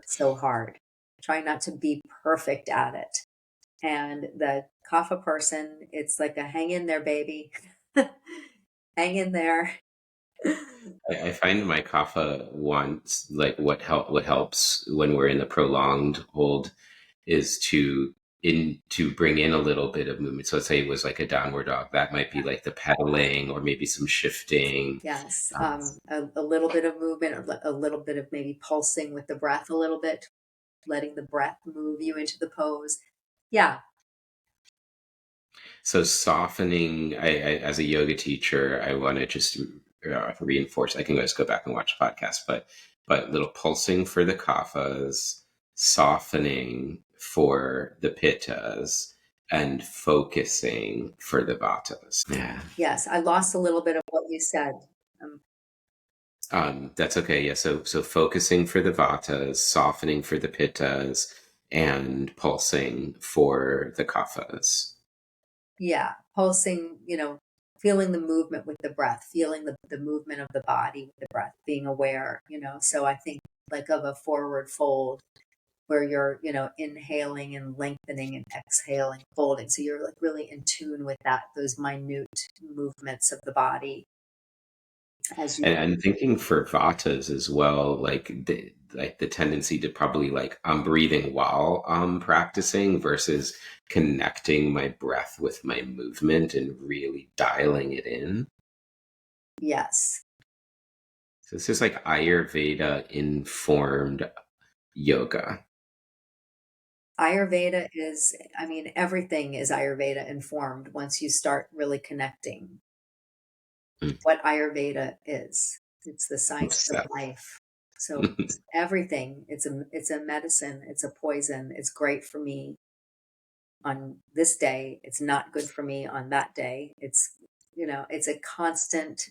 so hard, trying not to be perfect at it. And the Kapha person, it's like a hang in there, baby. Hang in there. I find my kapha wants like what helps when we're in the prolonged hold is to bring in a little bit of movement. So let's say it was like a downward dog. That might be like the pedaling or maybe some shifting. Yes, a little bit of movement, a little bit of maybe pulsing with the breath a little bit, letting the breath move you into the pose. Yeah. So softening, as a yoga teacher, I want to just reinforce. I can just go back and watch the podcast, but little pulsing for the kaphas, softening for the pittas, and focusing for the vatas. Yeah. Yes, I lost a little bit of what you said. That's okay. Yeah. So focusing for the vatas, softening for the pittas, and pulsing for the kaphas. Yeah, pulsing, feeling the movement with the breath, feeling the movement of the body with the breath, being aware, So I think like of a forward fold where you're, inhaling and lengthening and exhaling, folding. So you're like really in tune with those minute movements of the body. And I'm thinking for vatas as well, like the tendency to probably like I'm breathing while I'm practicing versus connecting my breath with my movement and really dialing it in. Yes. So this is like Ayurveda informed yoga. Ayurveda is, everything is Ayurveda informed once you start really connecting what Ayurveda is. It's the science of life. So everything, it's a medicine, it's a poison. It's great for me on this day. It's not good for me on that day. It's, it's a constant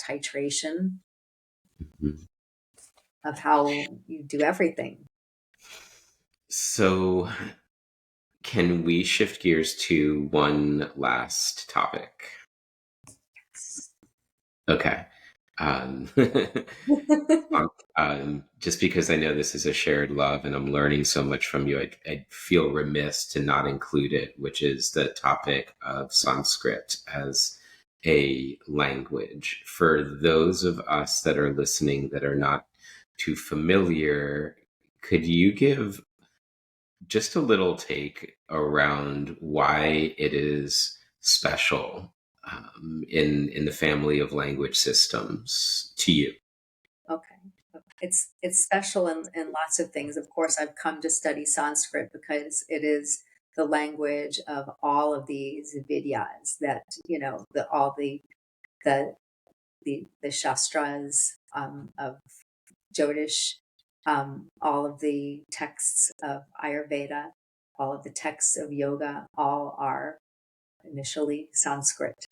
titration of how you do everything. So can we shift gears to one last topic? Okay. Just because I know this is a shared love and I'm learning so much from you, I feel remiss to not include it, which is the topic of Sanskrit as a language. For those of us that are listening that are not too familiar, could you give just a little take around why it is special in the family of language systems to you? Okay. it's special in lots of things. Of course, I've come to study Sanskrit because it is the language of all of these Vidyas that, all the the Shastras of Jyotish, all of the texts of Ayurveda, all of the texts of yoga, all are initially Sanskrit.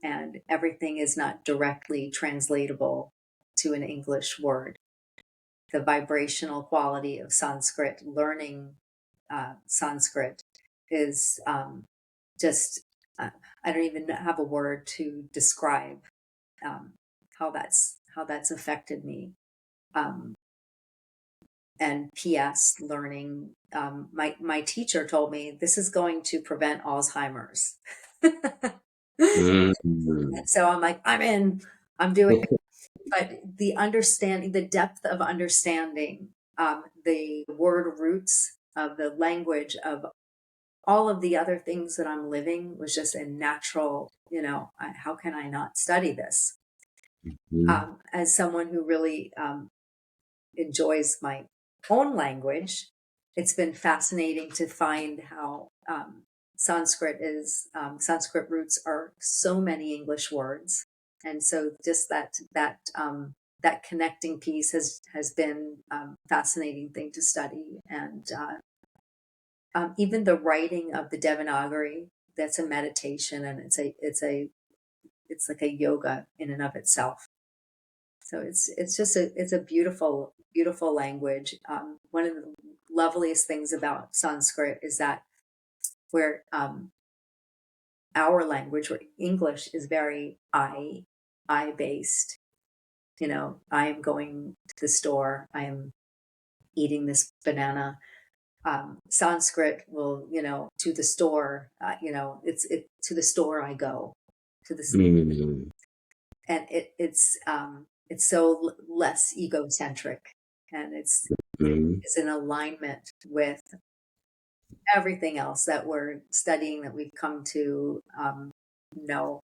And everything is not directly translatable to an English word. The vibrational quality of Sanskrit, learning Sanskrit is just, I don't even have a word to describe how that's affected me. And P.S. learning, my teacher told me this is going to prevent Alzheimer's. Mm. So I'm like, I'm in, I'm doing it. But the understanding, the depth of understanding, the word roots of the language of all of the other things that I'm living was just a natural, how can I not study this? As someone who really enjoys my own language, it's been fascinating to find how Sanskrit roots are so many English words, and so just that connecting piece has been fascinating thing to study, and even the writing of the Devanagari, that's a meditation, and it's like a yoga in and of itself. So it's a beautiful language. One of the loveliest things about Sanskrit is that where our language, where English is very I based. I am going to the store. I am eating this banana. Sanskrit will, to the store. It's to the store I go. To the Mm. and it's so less egocentric, and Mm. it's in alignment with everything else that we're studying, that we've come to know,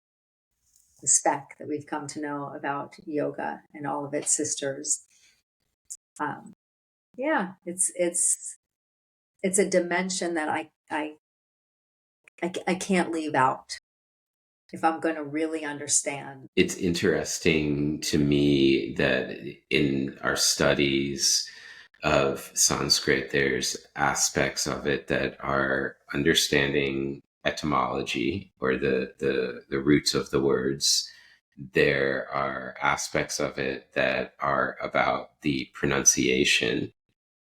the spec that we've come to know about yoga and all of its sisters. Yeah, it's a dimension that I can't leave out if I'm going to really understand. It's interesting to me that in our studies of Sanskrit, there's aspects of it that are understanding etymology or the roots of the words. There are aspects of it that are about the pronunciation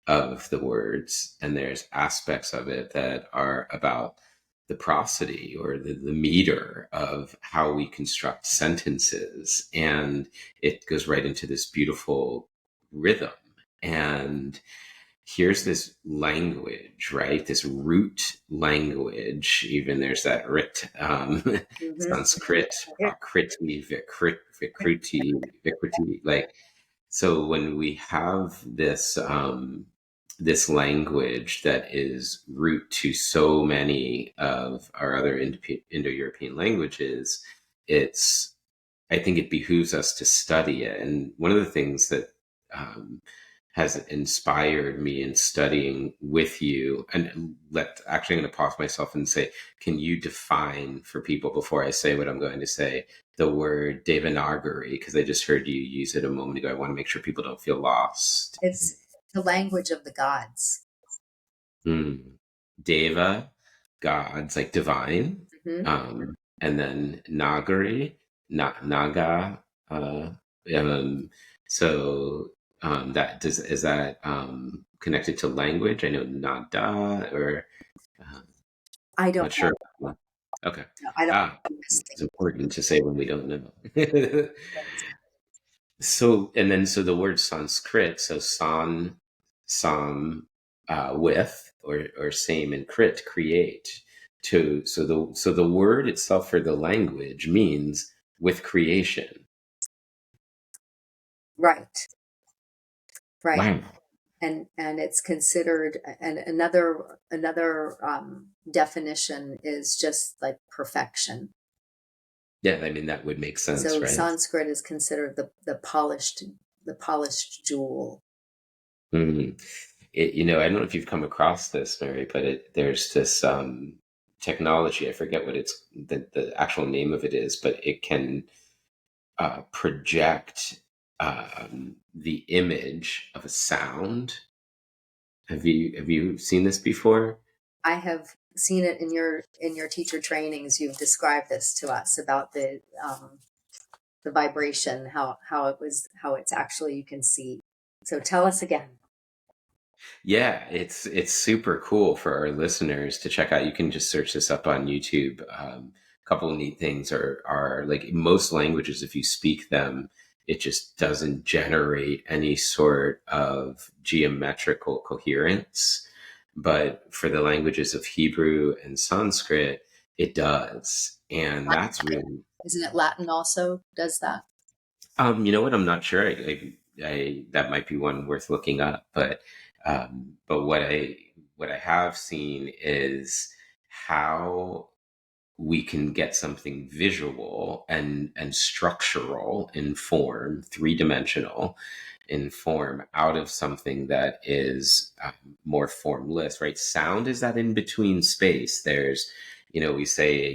of the words, and there's aspects of it that are about the prosody or the meter of how we construct sentences. And it goes right into this beautiful rhythm. And here's this language, right? This root language. Even there's that rit, Sanskrit, Prakriti, Vikruti, like, so when we have this language that is root to so many of our other Indo-European languages, I think it behooves us to study it. And one of the things that has inspired me in studying with you, and actually I'm going to pause myself and say, can you define for people, before I say what I'm going to say, the word Devanagari? Because I just heard you use it a moment ago. I want to make sure people don't feel lost. It's the language of the gods. Deva, gods, like divine. Mm-hmm. And then Nagari, Naga. Uh, um, so is that connected to language? I know Nada, or I don't not know. sure. Okay. No, I don't It's important to say when we don't know. So the word Sanskrit, so sam, with, or same, and crit, create. So the word itself for the language means with creation. right. Right. Wow. And it's considered, and another definition is just like perfection. Yeah, I mean that would make sense, So right? Sanskrit is considered the polished jewel. Mm. I don't know if you've come across this, Mary, but there's this technology. I forget what the actual name of it is, but it can project the image of a sound. Have you seen this before? I have seen it in your teacher trainings. You've described this to us about the vibration, how it's actually you can see. So tell us again. Yeah, it's super cool for our listeners to check out. You can just search this up on YouTube. A couple of neat things are like in most languages, if you speak them, it just doesn't generate any sort of geometrical coherence. But for the languages of Hebrew and Sanskrit, it does. And that's really Isn't it Latin also does that? you know what? I'm not sure. That might be one worth looking up. But what I have seen is how we can get something visual and structural in form, three dimensional in form, out of something that is more formless, right? Sound is that in between space. We say,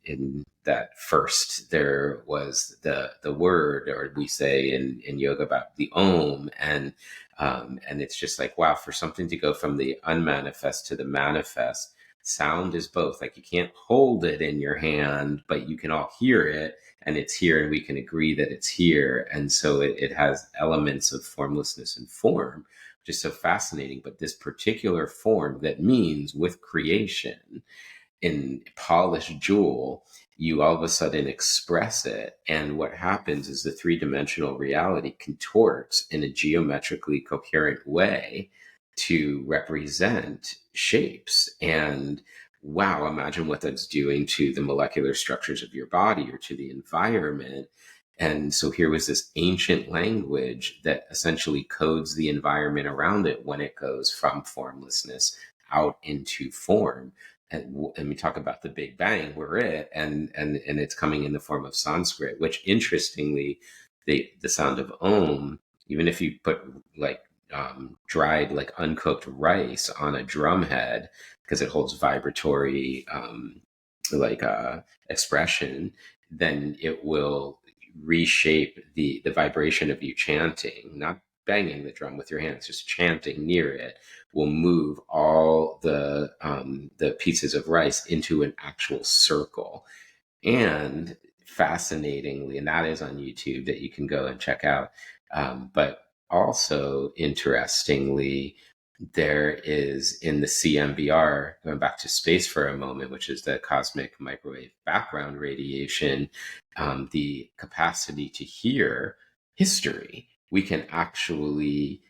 in that first there was the word, or we say in yoga about the om, and it's just like, wow, for something to go from the unmanifest to the manifest. Sound is both. Like, you can't hold it in your hand, but you can all hear it, and it's here, and we can agree that it's here. And so it has elements of formlessness and form, which is so fascinating. But this particular form that means with creation in polished jewel, you all of a sudden express it. And what happens is the three-dimensional reality contorts in a geometrically coherent way to represent shapes. And wow, imagine what that's doing to the molecular structures of your body or to the environment. And so here was this ancient language that essentially codes the environment around it when it goes from formlessness out into form. And we talk about the Big Bang, we're it, and it's coming in the form of Sanskrit, which interestingly, the sound of Om, even if you put like dried, like uncooked rice on a drum head, because it holds vibratory like expression, then it will reshape the vibration of you chanting, not banging the drum with your hands, just chanting near it will move all the pieces of rice into an actual circle. And fascinatingly, and that is on YouTube that you can go and check out. But also interestingly, there is in the CMBR, going back to space for a moment, which is the cosmic microwave background radiation, the capacity to hear history. We can actually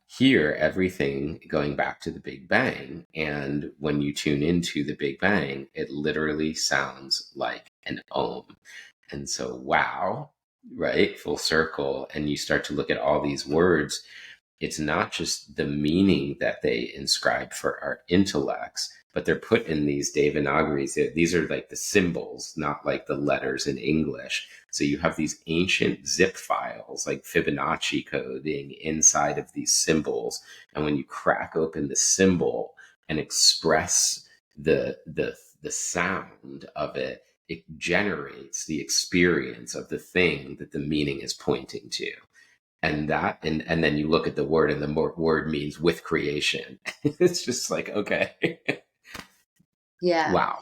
hear everything going back to the Big Bang. And when you tune into the Big Bang, it literally sounds like an ohm. And so, wow, right? Full circle. And you start to look at all these words. It's not just the meaning that they inscribe for our intellects, but they're put in these Devanagaris. These are like the symbols, not like the letters in English. So you have these ancient zip files, like Fibonacci coding inside of these symbols. And when you crack open the symbol and express the sound of it, it generates the experience of the thing that the meaning is pointing to. And then you look at the word, and the word means with creation. It's just like, okay. Yeah. Wow.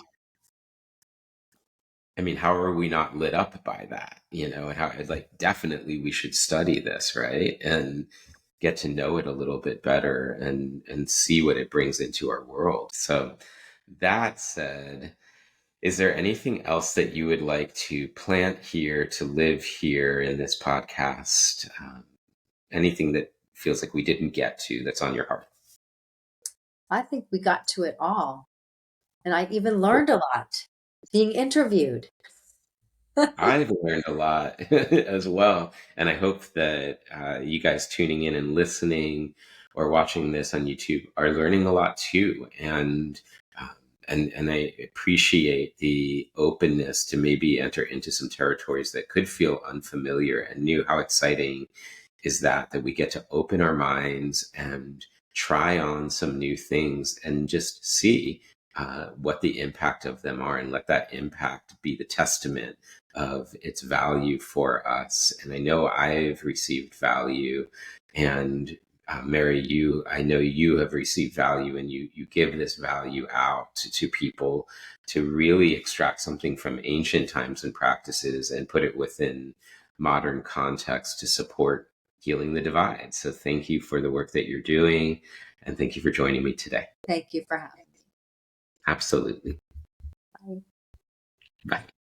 I mean, how are we not lit up by that? And how, like, definitely we should study this, right? And get to know it a little bit better and see what it brings into our world. So that said, is there anything else that you would like to plant here, to live here in this podcast? Anything that feels like we didn't get to that's on your heart? I think we got to it all. And I even learned a lot being interviewed. I've learned a lot as well. And I hope that you guys tuning in and listening or watching this on YouTube are learning a lot too. Um, and I appreciate the openness to maybe enter into some territories that could feel unfamiliar and new. How exciting is that we get to open our minds and try on some new things and just see what the impact of them are, and let that impact be the testament of its value for us. And I know I've received value, and Meri, I know you have received value, and you give this value out to people to really extract something from ancient times and practices and put it within modern context to support healing the divide. So thank you for the work that you're doing, and thank you for joining me today. Thank you for having me. Absolutely. Bye. Bye.